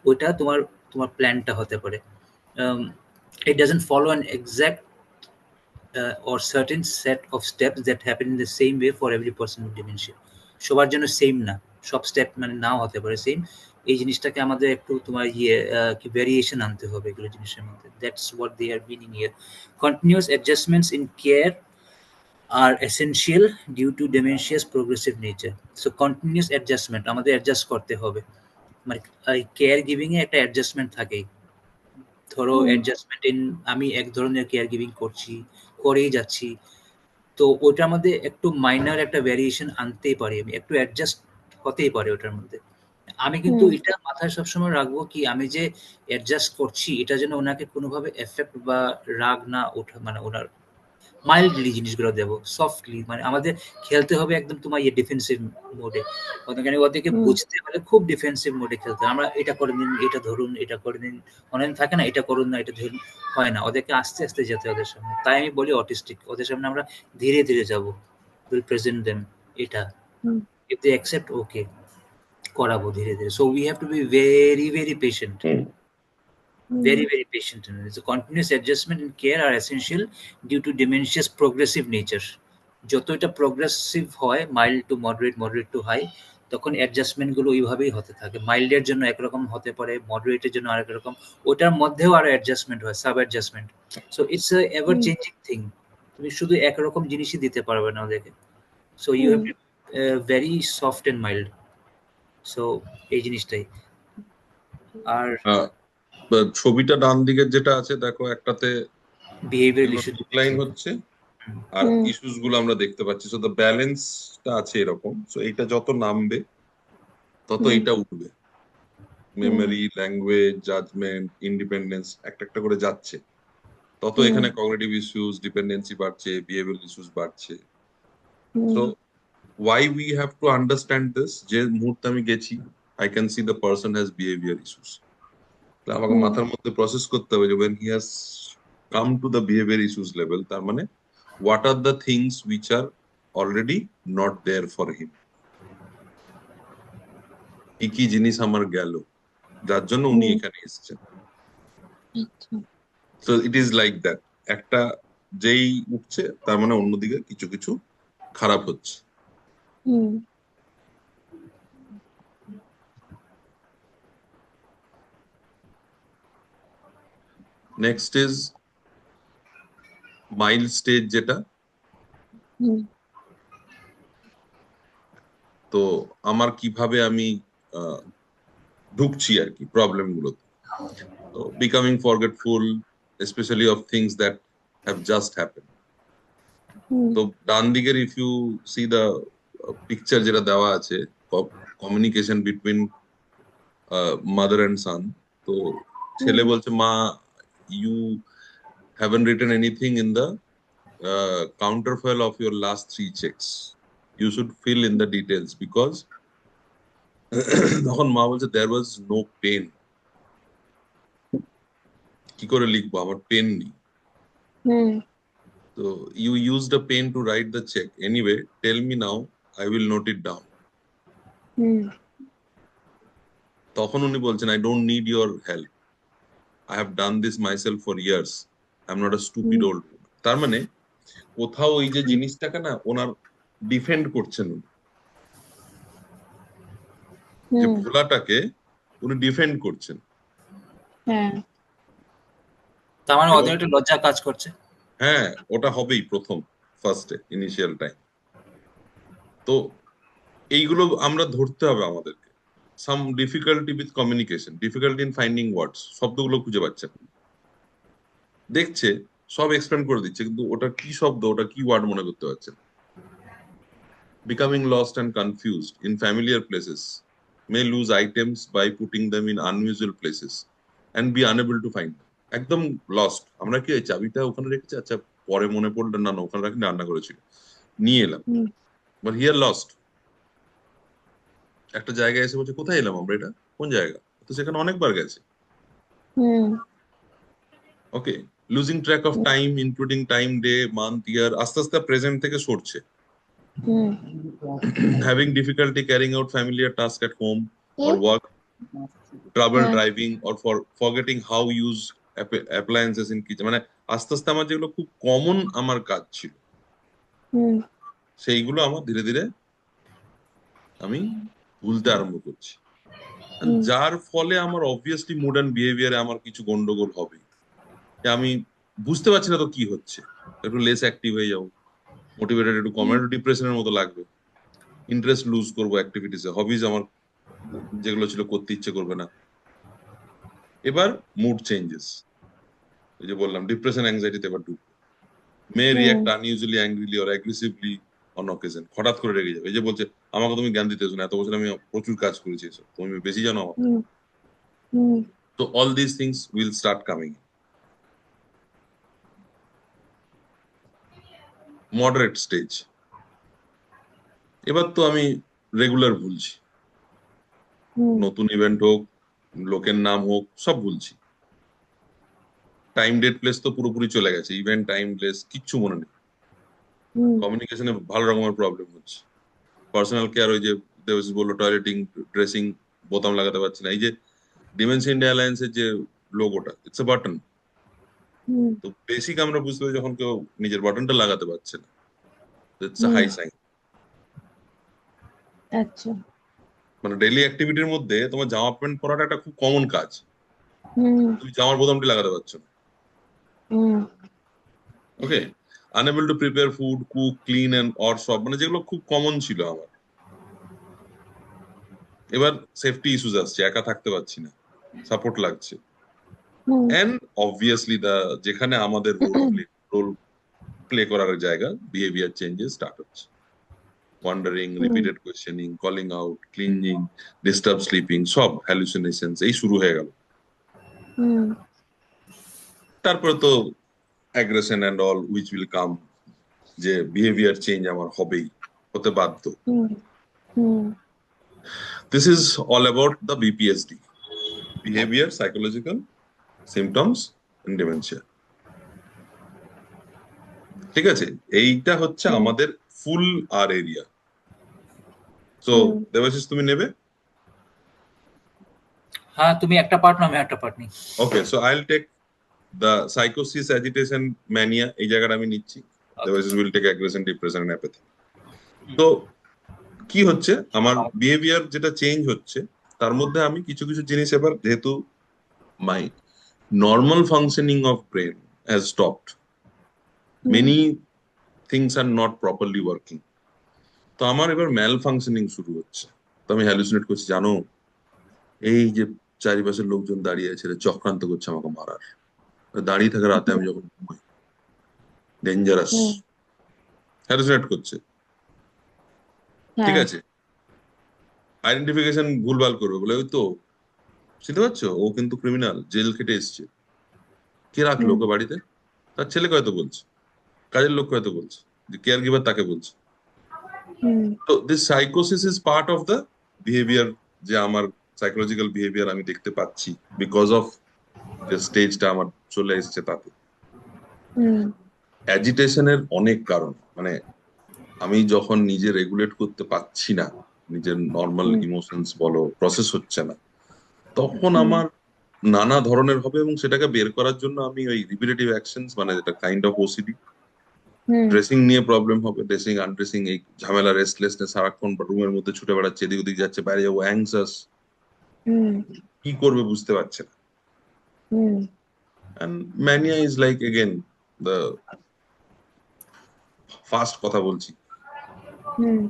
ওইটা তোমার তোমার প্ল্যানটা হতে পারে। It doesn't follow an exact or certain set of steps that happen in the same way for every person with dementia. সবার জন্য সেম না, সব স্টেপ মানে নাও হতে পারে সেম। এই জিনিসটাকে আমাদের একটু তোমার কি ভেরিয়েশন আনতে হবে এগুলো জিনিসের মধ্যে। That's what they are meaning here. Continuous adjustments in care are essential due to dementia's progressive nature. So continuous adjustment, আমাদের অ্যাডজাস্ট করতে হবে, মানে কেয়ার গিভিং এ একটা অ্যাডজাস্টমেন্ট থাকেই। ধরো হুম অ্যাডজাস্টমেন্ট ইন, আমি এক ধরনের কেয়ার গিভিং করছি, করেই যাচ্ছি, তো ওটার মধ্যে একটু মাইনর একটা ভ্যারিয়েশন আনতেই পারি, আমি একটু অ্যাডজাস্ট হতেই পারে ওটার মধ্যে। আমি কিন্তু হুম এটা মাথায় সবসময় রাখবো কি, আমি যে অ্যাডজাস্ট করছি এটা যেন ওনাকে কোনোভাবে এফেক্ট বা রাগ না ওঠা, মানে ওনার মাইল্ডলি জিনিসগুলো দেবো, সফটলি, মানে আমাদের খেলতে হবে একদম তোমার ডিফেন্সিভ মোডে। ওখানে ওদেরকে হুম বুঝতে হলে খুব ডিফেন্সিভ মোডে খেলতে হবে। আমরা এটা করে দিন, এটা ধরুন, এটা করে দিন, অনেক থাকে না, এটা করুন না, এটা ধরুন, হয় না, ওদেরকে আস্তে আস্তে যেতে ওদের সামনে। তাই আমি বলি অটিস্টিক, ওদের সামনে আমরা ধীরে ধীরে যাবো, উইল প্রেজেন্ট দেম এটা, হুম ইফ দে অ্যাকসেপ্ট ওকে, করাবো ধীরে ধীরে। So we have to be very very patient. very very patient and so continuous adjustment and care are essential due to dementia's progressive nature. যত এটা প্রগ্রেসিভ হয় mild to moderate moderate to high তখন adjustment গুলো ওইভাবেই হতে থাকে। মাইল্ডের জন্য একরকম হতে পারে, মডারেটের জন্য আরেক রকম, ওটার মধ্যেও আরো অ্যাডজাস্টমেন্ট হয়, sub adjustment. So it's a ever changing thing. তুমি শুধু একরকম জিনিসই দিতে পারবে না ওদেরকে। So you have very soft and mild. So এই জিনিসটাই। আর ছবিটা ডান দিকের যেটা আছে দেখো, একটাতে বিহেভিয়ারাল ইস্যু ডিক্লাইন হচ্ছে আর ইস্যুস গুলো আমরা দেখতে পাচ্ছি। সো দ্য ব্যালেন্সটা আছে এরকম। সো এইটা যত নামবে তত এটা উঠবে। মেমোরি, ল্যাঙ্গুয়েজ, জাজমেন্ট, ইন্ডিপেন্ডেন্স একটা একটা করে যাচ্ছে, তত এখানে কগনিটিভ ইস্যুস, ডিপেন্ডেন্সি বাড়ছে, বিহেভিয়ারাল ইস্যুস বাড়ছে। So why we have to understand this, যে মুহূর্তে আমি গেছি I can see the person has behavior issues, আমাকে মাথার মধ্যে প্রসেস করতে হবে যে when he has come to the behavior issues level, তার মানে what are the things which are already not there for him, কি কি জিনিস আমার গেল যার জন্য উনি এখানে এসেছেন। So it is like that, একটা যেই উঠছে তার মানে অন্যদিকে কিছু কিছু খারাপ হচ্ছে। নেক্সট ইজ মাইল্ড স্টেজ, যেটা তো আমার কিভাবে আমি ঢুকছি আর কি প্রবলেম গুলোতে। তো becoming forgetful specially of things that have just happened. তো ডান দিকের if you see the picture যেটা দেওয়া আছে, communication between mother and son. তো ছেলে বলছে, মা you haven't written anything in the counterfoil of your last 3 checks. You should fill in the details because তখন মা বলছে there was no pain. কি করে লিখবো, আমার পেন নেই। So you used a pen to write the check. Anyway, tell me now, I will note it down. তখন উনি বলছেন I don't need your help. I have done this myself for years. I'm not a stupid old woman. তার মানে কোথাও ওই যে জিনিসটাকে না ওনার ডিফেন্ড করছেন, যে ভোলাটাকে উনি ডিফেন্ড করছেন। তার মানে ওদের একটা লজ্জা কাজ করছে। হ্যাঁ, ওটা হবেই প্রথম ফার্স্টে ইনিশিয়াল টাইম। তো এইগুলো আমরা ধরতে হবে আমাদেরকে। Some difficulty with communication, difficulty in finding words, শব্দগুলো খুঁজে পাচ্ছে না, দেখছে সব এক্সপ্লেন করে দিচ্ছে কিন্তু ওটা কি শব্দ, ওটা কি ওয়ার্ড মনে করতে পারছে না। Becoming lost and confused in familiar places, may lose items by putting them in unusual places and be unable to find them. একদম লস্ট। আমরা কি চাবিটা ওখানে রেখেছি, আচ্ছা পরে মনে পড়লো, না ওখানে রাখি, রান্না করেছিল, নিয়ে এলাম, বাট হিয়ার লস্ট। একটা জায়গায় এসে বলছে কোথায় এলাম আমরা, এটা কোন জায়গা, তো সেখানে অনেকবার গেছে। Okay, losing track of time including time, day, month, year, আস্তে আস্তে প্রেজেন্ট থেকে সরছে। Having difficulty carrying out familiar tasks at home or work, trouble driving or forgetting how use appliances in kitchen. মানে আস্তে আস্তে আমার যেগুলো খুব কমন আমার কাজ ছিল সেইগুলো আমার ধীরে ধীরে আমি ভুলতে আরম্ভ করছি, যার ফলে আমার অবভিয়াসলি মুড অ্যান্ড বিহেভিয়ারে আমার কিছু গন্ডগোল হবে। আমি বুঝতে পারছি না তো কি হচ্ছে, একটু লেস অ্যাক্টিভ হয়ে যাবো, মোটিভেটেড একটু কম, একটু ডিপ্রেশনের মতো লাগবে, ইন্টারেস্ট লুজ করবো অ্যাক্টিভিটিসে, হবিজ আমার যেগুলো ছিল করতে ইচ্ছে করবে না। এবার মুড চেঞ্জেস, ওই যে বললাম ডিপ্রেশন অ্যাংজাইটিতে এবার ঢুকবে। May react unusually angrily or aggressively on occasion, হঠাৎ করে রেগে যাবে। এই যে বলছে আমাকে তুমি জ্ঞান দিতেছো না, এত বছর আমি প্রচুর কাজ করেছি, এসব তুমি বেশি জানো আমার। তো all this things will start coming. Moderate stage, এবার তো আমি রেগুলার ভুলছি, নতুন ইভেন্ট হোক, লোকের নাম হোক, সব ভুলছি। টাইম, ডেট, প্লেস তো পুরোপুরি চলে গেছে, ইভেন্ট, টাইম, প্লেস কিচ্ছু মনে নেই। কমিউনিকেশনে ভালো রকমের প্রবলেম হচ্ছে। পার্সোনাল কেয়ার, ওই যে দেবশিস বললো টয়লেটিং, ড্রেসিং, বোতাম লাগাতে পারছি না। এই যে ডিমেনশিয়া ইন্ডিয়া অ্যালায়েন্সের যে লোগোটা, ইটস এ বাটন। হুম তো বেসিক আমরা বুঝতে পারি যখন কেউ নিজের বাটনটা লাগাতে পারছে না, it's a hmm high sign. আচ্ছা মানে ডেইলি অ্যাক্টিভিটির মধ্যে তোমার জামা প্যান্ট পরাটা একটা খুব কমন কাজ, হুম তুমি জামার বোতামটি লাগাতে পারছো না। Hmm okay, unable to prepare food, cook, clean and or সব, মানে যেগুলো খুব কমন ছিল আমার। এবার সেফটি ইস্যুস আসছে, একা থাকতে পারছি না, সাপোর্ট লাগছে। হুম এন্ড অবভিয়াসলি যেখানে আমাদের রোল প্লে করার জায়গা, বিহেভিয়ার চেঞ্জেস স্টার্ট হচ্ছে। Wandering, hmm repeated questioning, calling out, cleansing, disturb sleeping, সব হ্যালুসিনেশনস এই শুরু হয়ে গেল। হুম তারপরে তো aggression and all which will come, যে বিহেভিয়ার চেঞ্জ আমার হবেই, হতে বাধ্য। Hmm hmm this is all about the BPSD, behaviour psychological symptoms in dementia. ঠিক আছে, এইটা হচ্ছে হুম আমাদের ফুল আর এরিয়া। সো হুম দেবাশিস, তুমি নেবে? হ্যাঁ, তুমি একটা পার্ট না, আমি একটা পার্ট নিই। Okay, so I will take the সাইকোসিস, অ্যাজিটেশন, ম্যানিয়া, এই জায়গাটা আমি নিচ্ছি। Debashis will take aggression, depression and apathy. তো কি হচ্ছে আমার বিহেভিয়ার যেটা চেঞ্জ হচ্ছে, তার মধ্যে আমি কিছু কিছু জিনিস এবার, যেহেতু my normal functioning of brain has stopped, hmm many things are not properly working, তো আমার এবার ম্যাল ফাংশনিং শুরু হচ্ছে। তো আমি হ্যালুসিনেট করছি, জানো, এই যে চারিপাশের লোকজন দাঁড়িয়ে আছে, এরা চক্রান্ত করছে আমাকে মারার। দাঁড়িয়ে থাকে রাতে আমি যখন ঘুমাই, ডেঞ্জারাস, হুম হ্যালুসিনেট করছে। ঠিক হ্যাঁ আছে, আইডেন্টিফিকেশন ভুলভাল করবে বলে, ওই তো চিনতে পারছো, ও কিন্তু ক্রিমিনাল, জেল খেটে এসছে। কে রাখলো হুম ওকে বাড়িতে? তার ছেলেকে হয়তো বলছে, কাজের লোককে হয়তো বলছে, যে কেয়ার গিভার তাকে বলছে। হুম তো দিস সাইকোসিস is part of the behaviour, যে আমার সাইকোলজিক্যাল বিহেভিয়ার আমি দেখতে পাচ্ছি বিকজ অফ যে স্টেজটা আমার চলে এসেছে তাতে। হুম অ্যাজিটেশনের অনেক কারণ, মানে আমি যখন নিজে রেগুলেট করতে পারছি না, নিজের নর্মাল হুম ইমোশনস বলো প্রসেস হচ্ছে না, তখন হুম আমার নানা ধরনের হবে। এবং সেটাকে বের করার জন্য আমি ওই রিপিটেটিভ অ্যাকশনস, মানে যেটা kind of OCD, hmm dressing নিয়ে প্রবলেম হবে, ড্রেসিং আনড্রেসিং, এই ঝামেলা, রেস্টলেসনেস, সারাক্ষণ রুমের মধ্যে ছুটে বেড়াচ্ছে, এদিক ওদিক যাচ্ছে, বাইরে যাবো, অ্যাংসাস, হুম কি করবে বুঝতে পারছে না। Hmm and mania is like again the fast, কথা বলছি, হুম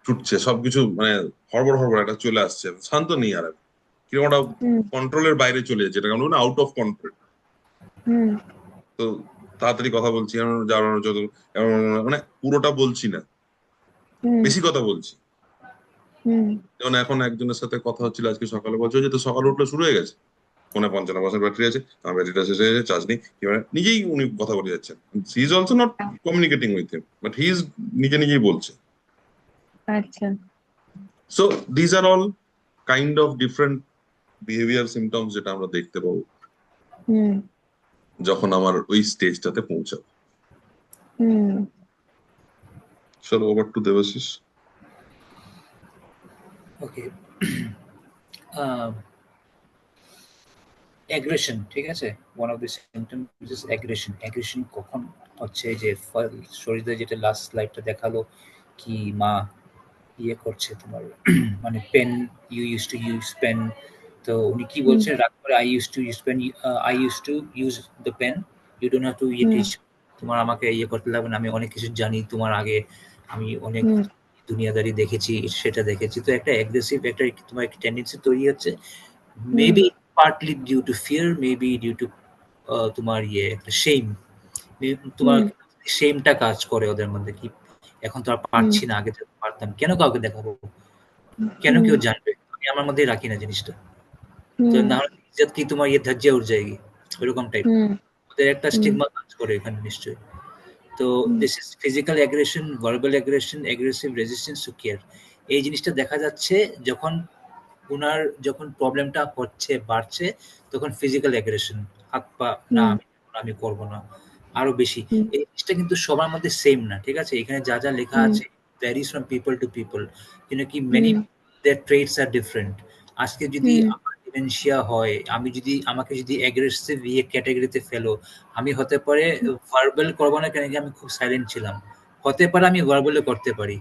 ছুটছে সবকিছু, মানে হড়বড় হড়বড় একটা চলে আসছে, শান্ত নেই আর আমি। কিরকম একটা হুম কন্ট্রোলের বাইরে চলে যাচ্ছে, এটা কেমন আউট অফ কন্ট্রোল। হুম তো তাড়াতাড়ি কথা বলছি, যত, মানে পুরোটা বলছি না, হুম বেশি কথা বলছি। হুম যেমন এখন একজনের সাথে কথা হচ্ছিল আজকে সকালে, বলছে যে তো সকালে উঠলে শুরু হয়ে গেছে, ফোনে 55% ব্যাটারি আছে, আমার ব্যাটারিটা শেষ হয়ে গেছে, চার্জ নেই, এবার নিজেই উনি কথা বলে যাচ্ছেন। He is also not communicating with him, but he is নিজে নিজেই বলছে। আচ্ছা so these are all kind of different behaviour symptoms, যেটা আমরা দেখতে পাবো হুম যখন আমার ওই স্টেজটাতে পৌঁছাবো। হুম চলো ওভার টু দেবাশিস। ওকে, অ্যাগ্রেশন, ঠিক আছে। One of the symptoms is aggression. Aggression কখন হচ্ছে, যে শরীরে যেটা লাস্ট স্লাইডটা দেখালো, কি মা ইয়ে করছে তোমার, মানে pen, you use to use pen. তো উনি কি হুম বলছেন, রাগ করে, I use to use pen, I use to use the pen, you don't have to ইয়ে হুম টিচ। তোমার আমাকে ইয়ে করতে লাগবে না, আমি অনেক কিছু জানি তোমার আগে, আমি অনেক হুম দুনিয়াদারি দেখেছি, সেটা দেখেছি। তো একটা অ্যাগ্রেসিভ একটা তোমার একটা টেন্ডেন্সি তৈরি হচ্ছে, hmm maybe partly due to fear, maybe due to তোমার ইয়ে একটা শেম, তোমার হুম শেমটা কাজ করে ওদের মধ্যে, কি এখন তো আর হুম পারছি না, আগে তো পারতাম, কেন কাউকে দেখাবো, কেন হুম কেউ জানবে, আমি আমার মধ্যেই রাখি না জিনিসটা। তো হুম না হলে ইজ্জত কি তোমার ইয়ে ধজ্জা উঠ যায়গি, ওইরকম টাইপ হুম ওদের একটা হুম স্টিগমা কাজ করে এখানে নিশ্চয়ই। তো this is physical aggression, verbal aggression, aggressive resistance to care. এই জিনিসটা দেখা যাচ্ছে যখন উনার যখন প্রবলেমটা হচ্ছে, বাড়ছে, তখন ফিজিক্যাল অ্যাগ্রেশন, হাত পা, না হুম আমি করব না, আরো বেশি। হুম এই জিনিসটা কিন্তু সবার মধ্যে সেম না, ঠিক আছে। এখানে যা যা লেখা হুম আছে varies from people to people, কি মেনি হুম দেয়ার ট্রেটস আর ডিফারেন্ট। আজকে যদি হুম আমার ডিমেনশিয়া হয়, আমাকে যদি অ্যাগ্রেসিভ ক্যাটাগরিতে ফেলো, আমি হতে পারে ভার্বাল করবো না কেন কি আমি খুব সাইলেন্ট ছিলাম, হতে পারে আমি ভার্বালে করতে পারি,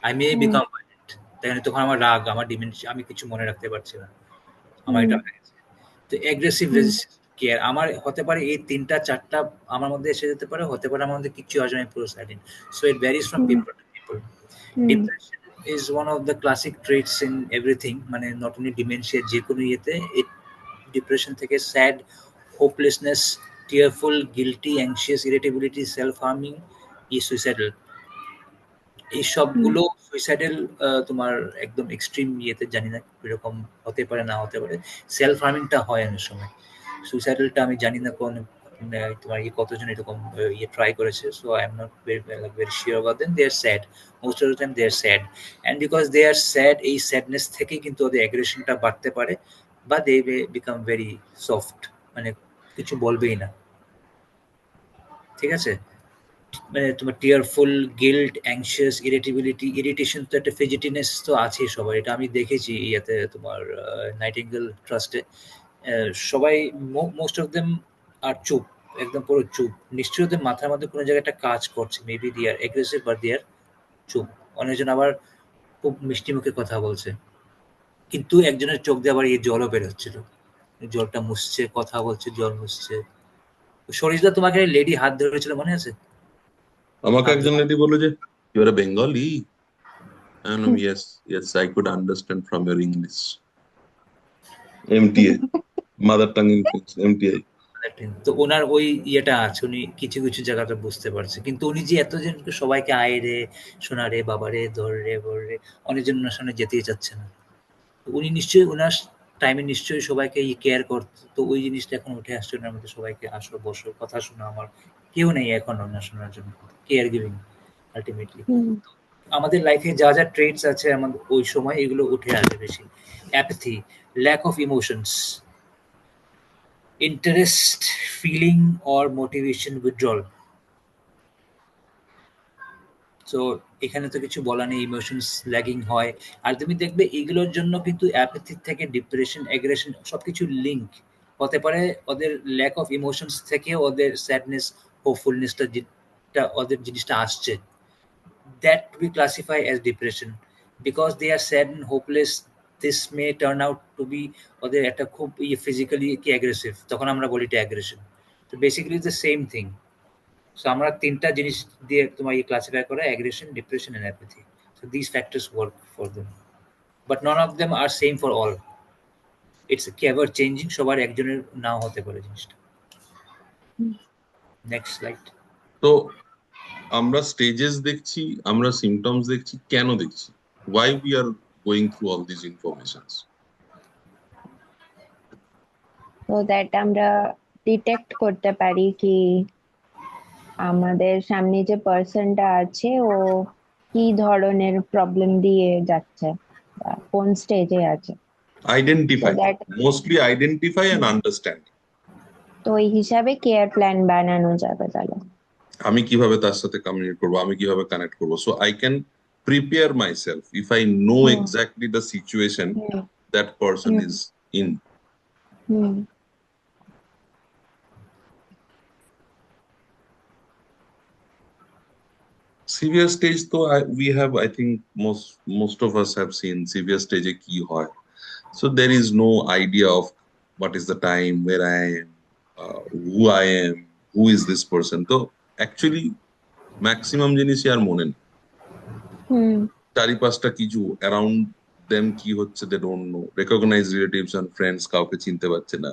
I may hmm become violent, তাই না? তখন আমার রাগ, আমার ডিমেনশিয়া, আমি কিছু মনে রাখতে পারছি না, আমার হুম এটা হয়ে গেছে। তো অ্যাগ্রেসিভ হুম রেজিস্ট্যান্স কেয়ার আমার হতে পারে এই ৩টা ৪টা আমার মধ্যে এসে যেতে পারে, হতে পারে আমার মধ্যে কিচ্ছু আসবে না, আমি পুরো silent. So it varies from hmm people to people. Hmm depression is one of the classic traits in everything, মানে নট অনলি ডিমেনশিয়া, যে কোনো ইয়েতে ডিপ্রেশন থেকে sad, hopelessness, tearful, guilty, anxious, irritability, self harming, suicidal, এই হুম সবগুলো suicidal তোমার একদম এক্সট্রিম ইয়েতে, জানি না এরকম হতে পারে না হতে পারে। সেলফ হার্মিংটা হয় অনেক সময়, সুইসাইডালটা আমি জানি না কোন তোমার কতজন এরকম ট্রাই করেছে, so I am not very sure about them. They are sad, most of the time they are sad, and because they are sad, এই স্যাডনেস থেকেই কিন্তু ওদের অ্যাগ্রেশনটা বাড়তে পারে, বা দে বিকাম ভেরি সফট, মানে কিছু বলবেই না, ঠিক আছে? মানে তোমার টিয়ারফুল, গিল্ট, অ্যাংশিয়াস, ইরিটেবিলিটি, ইরিটেশন, তো একটা ফিজিটিনেস তো আছেই সবার, এটা আমি দেখেছি ইয়াতে তোমার নাইটিঙ্গেল ট্রাস্টে। সবাই মোস্ট অফ দেম আর চুপ, একদম পুরো চুপ, নিশ্চয়ই ওদের মাথার মধ্যে কোনো জায়গায় একটা কাজ করছে, মেবি দি আর এগ্রেসিভ বা দি আর চুপ। অনেকজন আবার খুব মিষ্টি মুখে কথা বলছে, কিন্তু একজনের চোখ দিয়ে আবার জলও বের হচ্ছিল, জলটা মুছছে, কথা বলছে, জল মুছছে। সরিষদা, তোমাকে লেডি হাত ধরেছিল মনে আছে? আমাকে হাত একজন ধরে লেডি বললো যে you are Bengali, and hmm yes, yes, I could understand from your English. MTA, mother tongue English, MTI. তো ওনার ওই ইয়েটা আছে, উনি কিছু কিছু জায়গাটা বুঝতে পারছে, কিন্তু উনি যে এতজনকে সবাইকে আয় রে, সোনা রে, বাবা রে, ধর রে, বর রে, অনেকজন ওনার সামনে যেতেই চাচ্ছে না। তো উনি নিশ্চয়ই ওনার টাইমে নিশ্চয়ই সবাইকে কেয়ার করতো, তো ওই জিনিসটা এখন উঠে আসছে ওনার মধ্যে, সবাইকে আসো বসো কথা শোনো, আমার কেউ নেই এখন ওনার শোনার জন্য, কেয়ার গিভিং আলটিমেটলি। হুম আমাদের লাইফে যা যা ট্রেটস আছে আমাদের ওই সময় এগুলো উঠে আসে বেশি। Apathy, lack of emotions, interest, feeling or motivation withdrawal. So এখানে তো কিছু বলা নেই, ইমোশনস ল্যাগিং হয়। আর তুমি দেখবে এগুলোর জন্য কিন্তু অ্যাপাথি থেকে ডিপ্রেশন, অ্যাগ্রেশন সবকিছু লিঙ্ক হতে পারে। ওদের ল্যাক অফ ইমোশনস থেকে ওদের স্যাডনেস, হোপফুলনেসটা যেটা ওদের জিনিসটা আসছে, that we classify as depression, because they are sad and hopeless. This may turn out to be ওদের একটা খুব ফিজিক্যালি কি অ্যাগ্রেসিভ, তখন আমরা বলি এটা অ্যাগ্রেশন। তো basically the same thing. So আমরা 3টা জিনিস দিয়ে তোমার ক্লাসিফাই করা, aggression, depression and apathy. So this factors work for them, but none of them are same for all. It's ever changing, সবার একজনের নাও হতে পারে জিনিসটা। হুম। Next slide. তো আমরা স্টেজেস দেখছি, আমরা সিমটমস দেখছি, কেন দেখছি? Why we are going through all these informations? তো দ্যাট আমরা ডিটেক্ট করতে পারি কি আমাদের সামনে যে পার্সনটা আছে ও কি ধরনের প্রবলেম দিয়ে যাচ্ছে বা কোন স্টেজে আছে। তো Identify, that mostly identify and understand. তো ওই হিসাবে কেয়ার প্ল্যান বানানো যাবে তাহলে। আমি কিভাবে তার সাথে কমিউনিকেট করবো, আমি কিভাবে কানেক্ট করবো, so I can prepare myself if I know hmm exactly the situation hmm that person hmm is in. Hmm Severe stage তো we have, I think most of us have seen severe stage এ কি হয়. So there is no idea of what is the time, where I am, who I am, who is this person. তো actually maximum জিনিসই আর মনে নেই। হুম চারিপাশটা কিছু around them কি হচ্ছে, they don't know. Recognise relatives and friends কাউকে চিনতে পারছে না,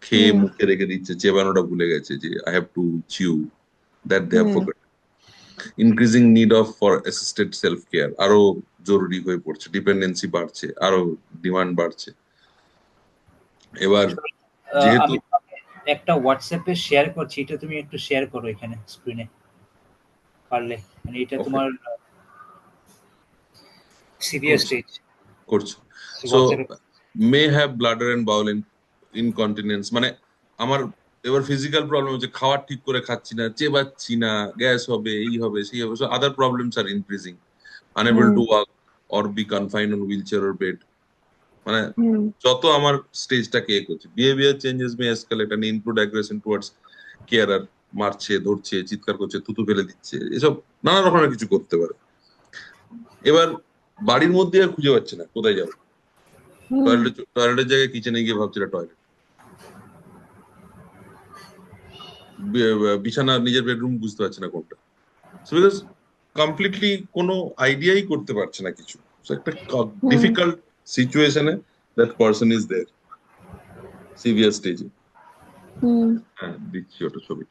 খেয়ে হুম মুখে রেখে দিচ্ছে, চেবানোটা ভুলে গেছে, যে I have to chew, that they have hmm forgot. Increasing need of for assisted self care আরো জরুরি হয়ে পড়ছে, ডিপেন্ডেন্সি বাড়ছে, আরো ডিমান্ড বাড়ছে। এবার যেহেতু আমি একটা হোয়াটসঅ্যাপে শেয়ার করছি, এটা তুমি একটু শেয়ার করো এখানে স্ক্রিনে পারলে, মানে এটা ওকে তোমার সিভিয়ার করছি স্টেজ করছি সো হোয়াটসঅ্যাপে। May have bladder and bowel incontinence, মানে আমার এবার ফিজিক্যাল প্রবলেম হচ্ছে, খাওয়ার ঠিক করে খাচ্ছি না, চেবাচ্ছি না, গ্যাস হবে, এই হবে, সেই হবে, so other problems R increasing, unable hmm to walk or be confined on wheelchair or bed. মানে হুম যত আমার স্টেজটাকে করছে, behaviour changes may escalate and include aggression towards carer, মারছে, ধরছে, চিৎকার করছে, থুতু ফেলে দিচ্ছে, এসব নানা রকমের কিছু করতে পারে। এবার বাড়ির মধ্যে আর খুঁজে পাচ্ছে না কোথায় যাবে, হুম টয়লেটের জায়গায় কিচেনে গিয়ে ভাবছে টয়লেট, বিছানা নিজের বেডরুম বুঝতে পারছে না কোনটা, বিকজ কমপ্লিটলি কোনো আইডিয়াই করতে পারছে না কিছু। So একটা হুম ডিফিকাল্ট সিচুয়েশনে that person is there, severe স্টেজে। হুম হ্যাঁ, দিচ্ছি ওটা ছবি।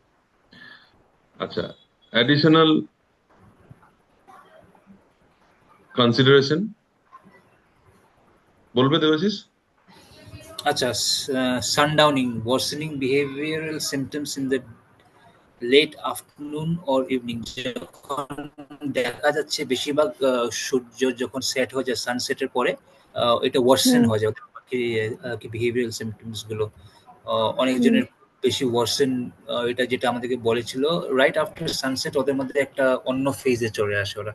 আচ্ছা, অ্যাডিশনাল কনসিডারেশন বলবে দেবাশিস? আচ্ছা, সানডাউনিং, worsening behavioral symptoms in the late afternoon or evening। যখন দেখা যাচ্ছে বেশিরভাগ সূর্য যখন সেট হয়ে যায়, সানসেটের পরে এটা ওয়ার্সেন হুম হয়ে যায় কি বিহেভিয়ারাল সিমটমস গুলো। হুম অনেকজনের বেশি ওয়ার্সেন, এটা যেটা আমাদেরকে বলেছিল, রাইট আফটার সানসেট ওদের মধ্যে একটা অন্য ফেজে চলে আসে ওরা,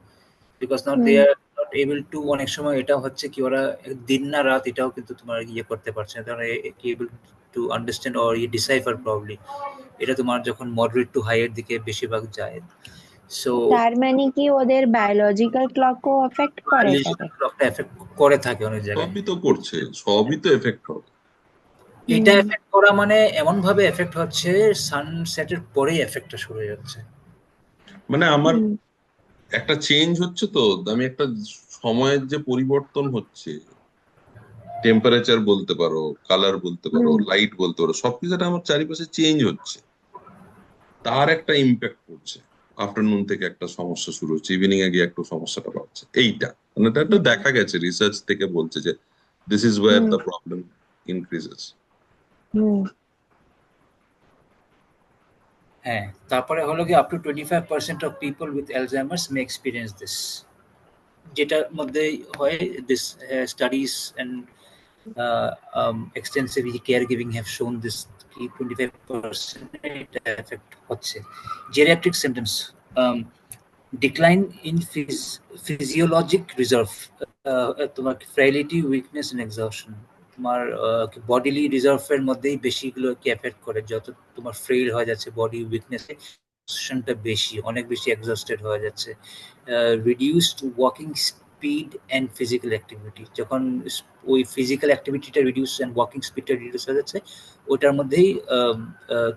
because now they hmm are not able to, অনেক সময় এটা হচ্ছে কি ওরা দিন না রাত এটাও কিন্তু তোমার ইয়ে করতে পারছে না, তারা কি able to understand or decipher probably এটা তোমার যখন মডারেট টু হাই এর দিকে বেশিরভাগ যায়। সো তার মানে কি ওদের বায়োলজিক্যাল ক্লকও এফেক্ট করে থাকে? ক্লকটা এফেক্ট করে থাকে অনেক জায়গায়। সবই তো করছে, সবই তো এফেক্ট হবে। এটা হুম এফেক্ট করা মানে এমন ভাবে এফেক্ট হচ্ছে সানসেটের পরেই এফেক্টটা শুরু হয়ে যাচ্ছে। মানে আমার হুম একটা চেঞ্জ হচ্ছে, তো আমি একটা সময়ের যে পরিবর্তন হচ্ছে, টেম্পারেচার বলতে পারো, কালার বলতে পারো, হুম লাইট বলতে পারো, সবকিছু একটা আমার চারিপাশে চেঞ্জ হচ্ছে, তার একটা ইম্প্যাক্ট পড়ছে। আফটারনুন থেকে একটা সমস্যা শুরু হচ্ছে, ইভিনিং এ গিয়ে একটু সমস্যাটা বাড়ছে, এইটা মানে এটা একটা দেখা গেছে, রিসার্চ থেকে বলছে যে this is where hmm the problem increases. হুম হ্যাঁ, তারপরে হলো কি up to 25% of people with Alzheimer's may experience this, যেটার মধ্যে হয় this studies and extensively caregiving have shown this কি 25% এটা এফেক্ট হচ্ছে। Geriatric symptoms, decline in physiologic reserve, তোমার ফ্রাইলিটি, উইকনেস এন্ড এক্সহশন, তোমার বডিলি রিজার্ভের মধ্যেই বেশিগুলো কি এফেক্ট করে, যত তোমার ফ্রেইল হয়ে যাচ্ছে বডি, উইকনেস টা বেশি, অনেক বেশি এক্সস্টেড হয়ে যাচ্ছে। Reduced walking speed and physical activity, যখন ওই ফিজিক্যাল অ্যাক্টিভিটিটা রিডিউস অ্যান্ড ওয়াকিং স্পিডটা রিডিউস হয়ে যাচ্ছে, ওটার মধ্যেই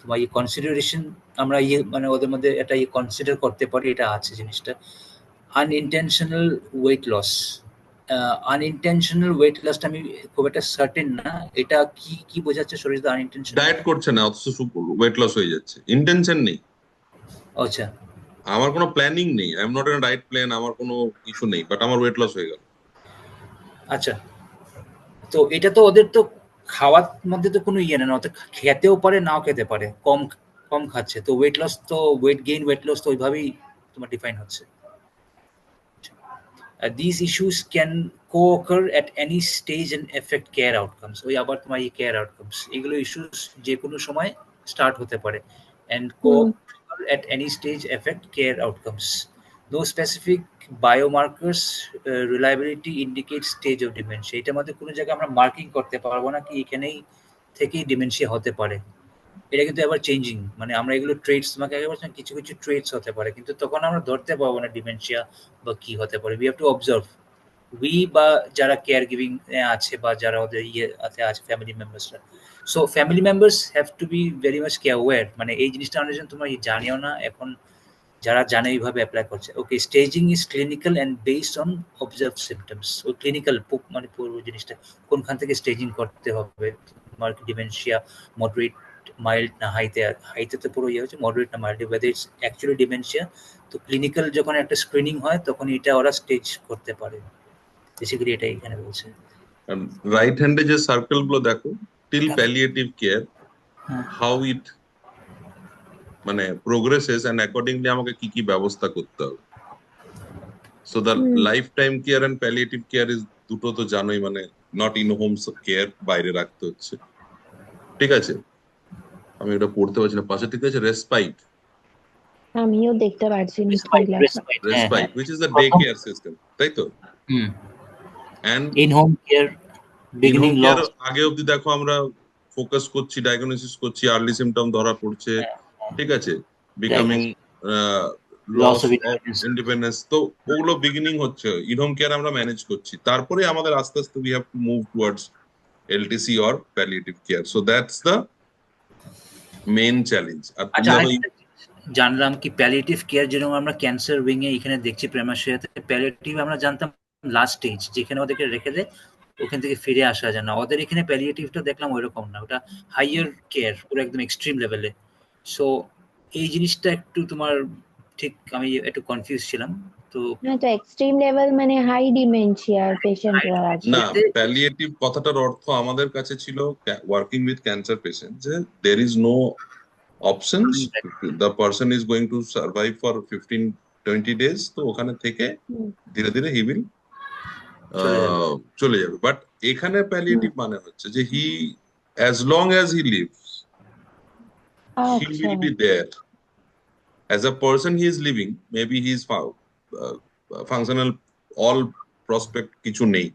তোমার ইয়ে কনসিডারেশন, আমরা ইয়ে মানে ওদের মধ্যে একটা ইয়ে কনসিডার করতে পারি, এটা আছে জিনিসটা। Unintentional weight loss, unintentional weight লসটা আমি খুব একটা সার্টেন না, এটা কি কি বোঝাচ্ছে শরীর আনইনটেনশনাল। ডায়েট করছে না অথচ ওয়েট লস হয়ে যাচ্ছে, ইন্টেনশন নেই, আচ্ছা আমার কোনো প্ল্যানিং নেই, I am not an diet plan, আমার কোনো কিছু নেই, বাট আমার ওয়েট লস হয়ে গেল। আচ্ছা, তো এটা তো ওদের তো খাওয়ার মধ্যে তো কোনো ইয়ে না, ওদের খেতেও পারে নাও খেতে পারে, কম কম খাচ্ছে, তো ওয়েট লস তো ওয়েট গেইন ওয়েট লস তো ওইভাবেই তোমার ডিফাইন হচ্ছে। These issues can co-occur at any stage and affect care outcomes। ওই আবার তোমার এই care outcomes, এগুলো ইস্যুস যে কোনো সময় স্টার্ট হতে পারে, and hmm co-occur at any stage affect care outcomes। No specific biomarkers reliability indicate stage of dementia। এটার মধ্যে কোনো জায়গায় আমরা মার্কিং করতে পারবো না কি এখানেই থেকেই ডিমেনশিয়া হতে পারে, এটা কিন্তু এবার চেঞ্জিং, মানে আমরা এগুলো ট্রেটস, তোমাকে আগে বলছিলাম কিছু কিছু ট্রেটস হতে পারে, কিন্তু তখন আমরা ধরতে পারবো না ডিমেনশিয়া বা কি হতে পারে। We have to observe, we বা যারা কেয়ার গিভিং আছে বা যারা ওদের ইয়েতে আছে ফ্যামিলি মেম্বার্সরা। So family members have to be very much care, মানে এই জিনিসটা অনেকজন তোমরা জানিও না, এখন যারা জানে এইভাবে অ্যাপ্লাই করছে। Okay, staging is clinical and based on observe symptoms. ওই ক্লিনিক্যাল মানে পুরো জিনিসটা কোনখান থেকে স্টেজিং করতে হবে, তোমার ডিমেনশিয়া মডারেট, মাইল্ড না হাইতে, হাইতে তো পুরো ইয়ে হচ্ছে, মডারেট না mild, whether it's actually dementia. তো ক্লিনিক্যাল যখন একটা স্ক্রিনিং হয় তখন এটা ওরা স্টেজ করতে পারে, বেসিক্যালি এটাই এখানে বলছে। রাইট হ্যান্ডে যে সার্কেল গুলো দেখো, টিল প্যালিয়েটিভ কেয়ার, হ্যাঁ হাউ ইট মানে প্রোগ্রেসেস এন্ড অ্যাকর্ডিংলি আমাকে কি কি ব্যবস্থা করতে হবে। So the hmm life time care and palliative care is, দুটো তো জানোই, মানে নট ইন হোম কেয়ার, বাইরে রাখতে হচ্ছে, ঠিক আছে। আমি এটা পড়তে পারছি না পাশে, ঠিক আছে, রেসপাইট, আমিও দেখতে পারছি না কি রেসপাইট লেখা। রেসপাইট, হ্যাঁ হ্যাঁ, respite which is the day প্রথম কেয়ার সিস্টেম, তাই তো। Hmm and in home care, beginning in home loss. Care আগে অবধি দেখো আমরা ফোকাস করছি, ডায়াগনোসিস করছি, আর্লি সিমটম ধরা পড়ছে, ঠিক আছে, becoming loss loss of of independence. Independence, তো ওগুলো বিগিনিং হচ্ছে, ইনহোম কেয়ার আমরা ম্যানেজ করছি, তারপরে আমাদের আস্তে আস্তে we have to move towards LTC or palliative care. So that's the main challenge. আর তুমি আচ্ছা, দেখো আরেকটা জানলাম কি প্যালিয়েটিভ কেয়ার যেরকম আমরা ক্যান্সার উইং এ এখানে দেখছি প্রেমাশিয়াতে, প্যালিয়েটিভ আমরা জানতাম লাস্ট স্টেজ যেখানে ওদেরকে রেখে দেয়, ওখান থেকে ফিরে আসা যায় না। ওদের এখানে প্যালিয়েটিভটা দেখলাম ওইরকম না, ওটা হাইয়ার কেয়ার, পুরো একদম এক্সট্রিম লেভেলে। সো এই জিনিসটা একটু তোমার ঠিক, আমি একটু কনফিউজ ছিলাম। তো না, তো এক্সট্রিম লেভেল মানে হাই ডিমেনশিয়ার পেশেন্টরা আছে। না, প্যালিয়েটিভ কথাটার অর্থ আমাদের কাছে ছিল ওয়ার্কিং উইথ ক্যান্সার পেশেন্ট, যে there is no options, the person is going to survive for 15-20 days, তো ওখানে থেকে হুম, ধীরে ধীরে হি উইল চলে যাবে। চলে যাবে। বাট এখানে হুম, প্যালিয়েটিভ মানে হচ্ছে যে he, as long as he lives, he আচ্ছা। Will be there as a person. He is living, maybe he is functional, all prospect কিছু নেই,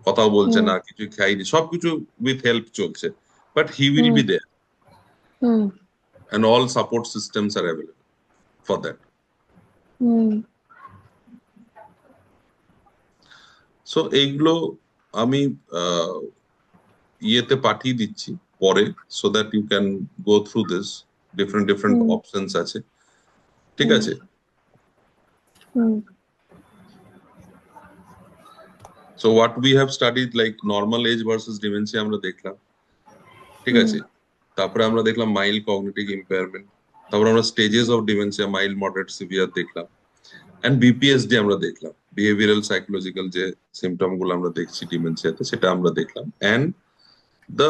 কথাও বলছে হুম, না, কিছু খাইনি, সবকিছু উইথ হেল্প চলছে, but he will hmm, be there hmm, and all support systems are available for that. হুম, So এইগুলো আমি আহ, ইয়েতে পাঠিয়ে দিচ্ছি পরে, so that you can go through this, different different hmm, options আছে, ঠিক হুম, আছে। হুম, So what we have studied, like normal age versus dementia আমরা দেখলাম, ঠিক হুম, আছে, তারপরে আমরা দেখলাম মাইল্ড কগনিটিভ ইম্পেয়ারমেন্ট, তারপরে আমরা stages of dementia, mild, moderate, severe দেখলাম, এন্ড বিপিএসডি আমরা দেখলাম, বিহেভিয়ারাল সাইকোলজিক্যাল যে সিমটম গুলো আমরা দেখছি ডিমেনশিয়াতে, সেটা আমরা দেখলাম, and the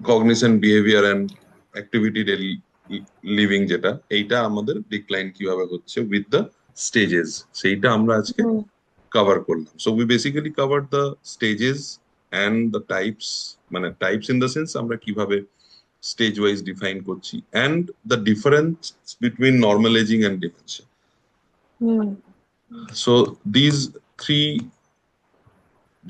cognition, behaviour and activity daily living, যেটা এইটা আমাদের ডিক্লাইন কিভাবে হচ্ছে উইথ দ্য স্টেজেস, সেইটা আমরা আজকে হুম, কভার করলাম। So we basically cover the stages and the types, মানে টাইপস ইন দ্য সেন্স আমরা কিভাবে স্টেজ ওয়াইজ ডিফাইন করছি, and the difference between normal ageing and dementia. Hmm, so these three,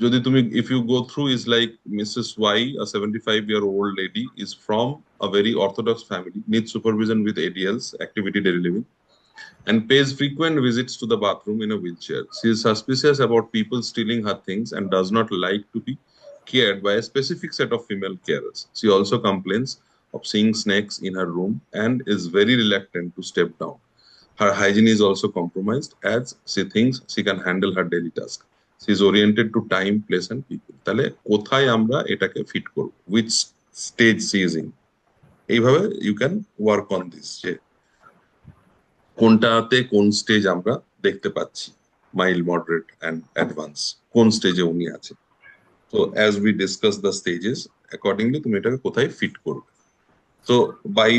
যদি তুমি, if you go through, is like Mrs. Y, a 75-year-old lady, is from a very orthodox family, needs supervision with ADLs, activity daily living, and pays frequent visits to the bathroom in a wheelchair. She is suspicious about people stealing her things and does not like to be cared by a specific set of female carers. She also complains of seeing snakes in her room and is very reluctant to step down. Her hygiene is also compromised as she thinks she can handle her daily task. She is oriented to time, place and people. তাহলে কোথায় আমরা এটাকে fit করব, which stage she is in, এইভাবে you can work on this, যে কোনটাতে কোন stage আমরা দেখতে পাচ্ছি, মাইল্ড, মডারেট এন্ড অ্যাডভান্স, কোন স্টেজে উনি আছে। তো as we discuss the stages, accordingly তুমি এটাকে কোথায় ফিট করবে। তো বাই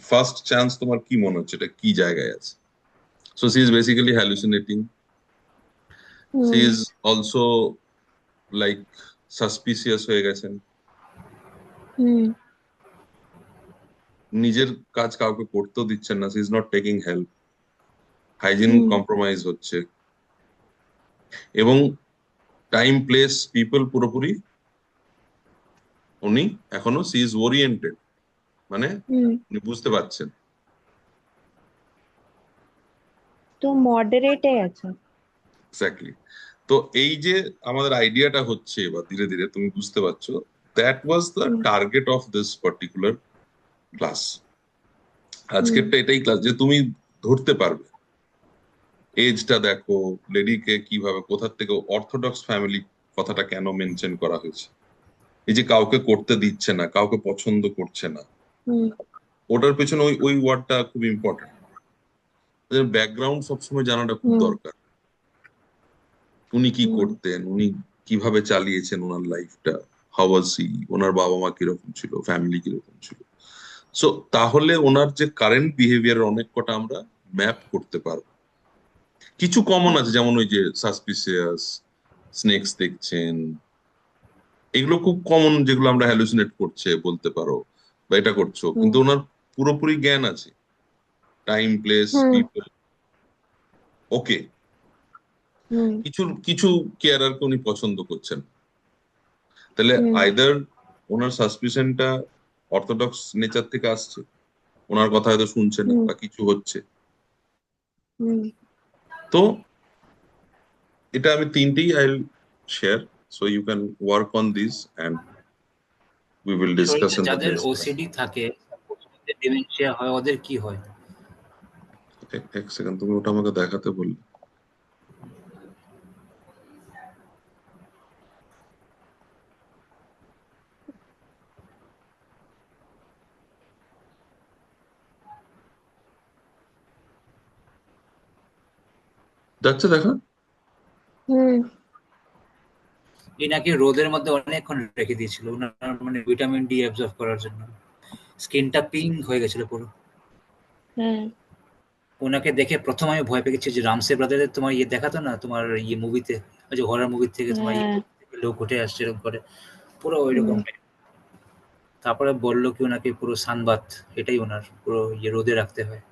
ফার্স্ট চান্স তোমার কি মনে হচ্ছে এটা কি জায়গায় আছে? So she is basically hallucinating, she hmm, is also like suspicious হয়ে গেছেন, হুম, নিজের কাজ কাউকে করতেও দিচ্ছেন না, she is not taking help, hygiene hmm, compromise হচ্ছে, এবং টাইম, প্লেস, পিপল পুরোপুরি উনি এখনো সি ইজ ওরিয়েন্টেড, মানে হুম। উনি বুঝতে পারছেন। তো মডারেটে আছে। এক্স্যাক্টলি। তো এই যে আমাদের আইডিয়াটা হচ্ছে এবার ধীরে ধীরে তুমি বুঝতে পারছো, that was the hmm, target of this particular class. Hmm, আজকেরটা এটাই ক্লাস, যে তুমি ধরতে পারবে এজটা দেখো, লেডিকে কিভাবে, কোথা থেকে অর্থোডক্স ফ্যামিলি কথাটা কেন মেনশন করা হয়েছে, এই যে কাউকে করতে দিচ্ছে না, কাউকে পছন্দ করছে না, হুম, ওটার পেছনে ওই ওই ওয়ার্ডটা খুব ইম্পর্টেন্ট। ব্যাকগ্রাউন্ড সবসময় জানাটা খুব হুম, দরকার। উনি কি হুম, করতেন, উনি কিভাবে চালিয়েছেন ওনার লাইফটা, হাউ ওয়াজ হি, ওনার বাবা মা কিরকম ছিল, ফ্যামিলি কিরকম ছিল। সো তাহলে ওনার যে কারেন্ট বিহেভিয়ার অনেক কটা আমরা ম্যাপ করতে পারবো। কিছু কমন আছে, যেমন ওই যে সাসপিসিয়াস, স্নেকস দেখছেন, এগুলো খুব কমন, যেগুলো আমরা হ্যালুসিনেট করছে বলতে পারো, বা এটা করছো, হুম, কিন্তু ওনার পুরোপুরি জ্ঞান আছে, টাইম, প্লেস, হুম, পিপল, ওকে। হুম, কিছু কিছু কেয়ারারকে উনি পছন্দ করছেন, তাহলে হুম আইদার ওনার সাসপিশনটা অর্থোডক্স নেচার থেকে আসছে, ওনার কথা হয়তো শুনছে না হুম বা কিছু হচ্ছে। হুম তো এটা আমি তিনটেই I will share, so you can work on this and we will discuss শরীরে ইন দ্য যাদের নেক্সট ক্লাস। ওসিডি থাকে, ডিমেনশিয়া হয়, ওদের কি হয়? এক সেকেন্ড, তুমি ওটা আমাকে দেখাতে বললে। যাচ্ছে দেখা। হুম এনাকে রোদের মধ্যে অনেকক্ষণ রেখে দিয়েছিল, ওনার মানে ভিটামিন ডি অ্যাবজর্ব করার জন্য। স্কিনটা পিঙ্ক হয়ে গেছিল পুরো। হ্যাঁ ওনাকে দেখে প্রথম আমি ভয় পেয়ে গেছি, যে রামসে ব্রাদারের তোমার ইয়ে দেখাতো না তোমার ইয়ে মুভিতে, ওই যে হরর মুভি থেকে তোমার ইয়ে হ্যাঁ থেকে লোক উঠে আসছে এরকম করে, পুরো ওই হুম রকম। তারপরে বললো কি ওনাকে পুরো সানবাথ, এটাই ওনার পুরো ইয়ে রোদে রাখতে হয়।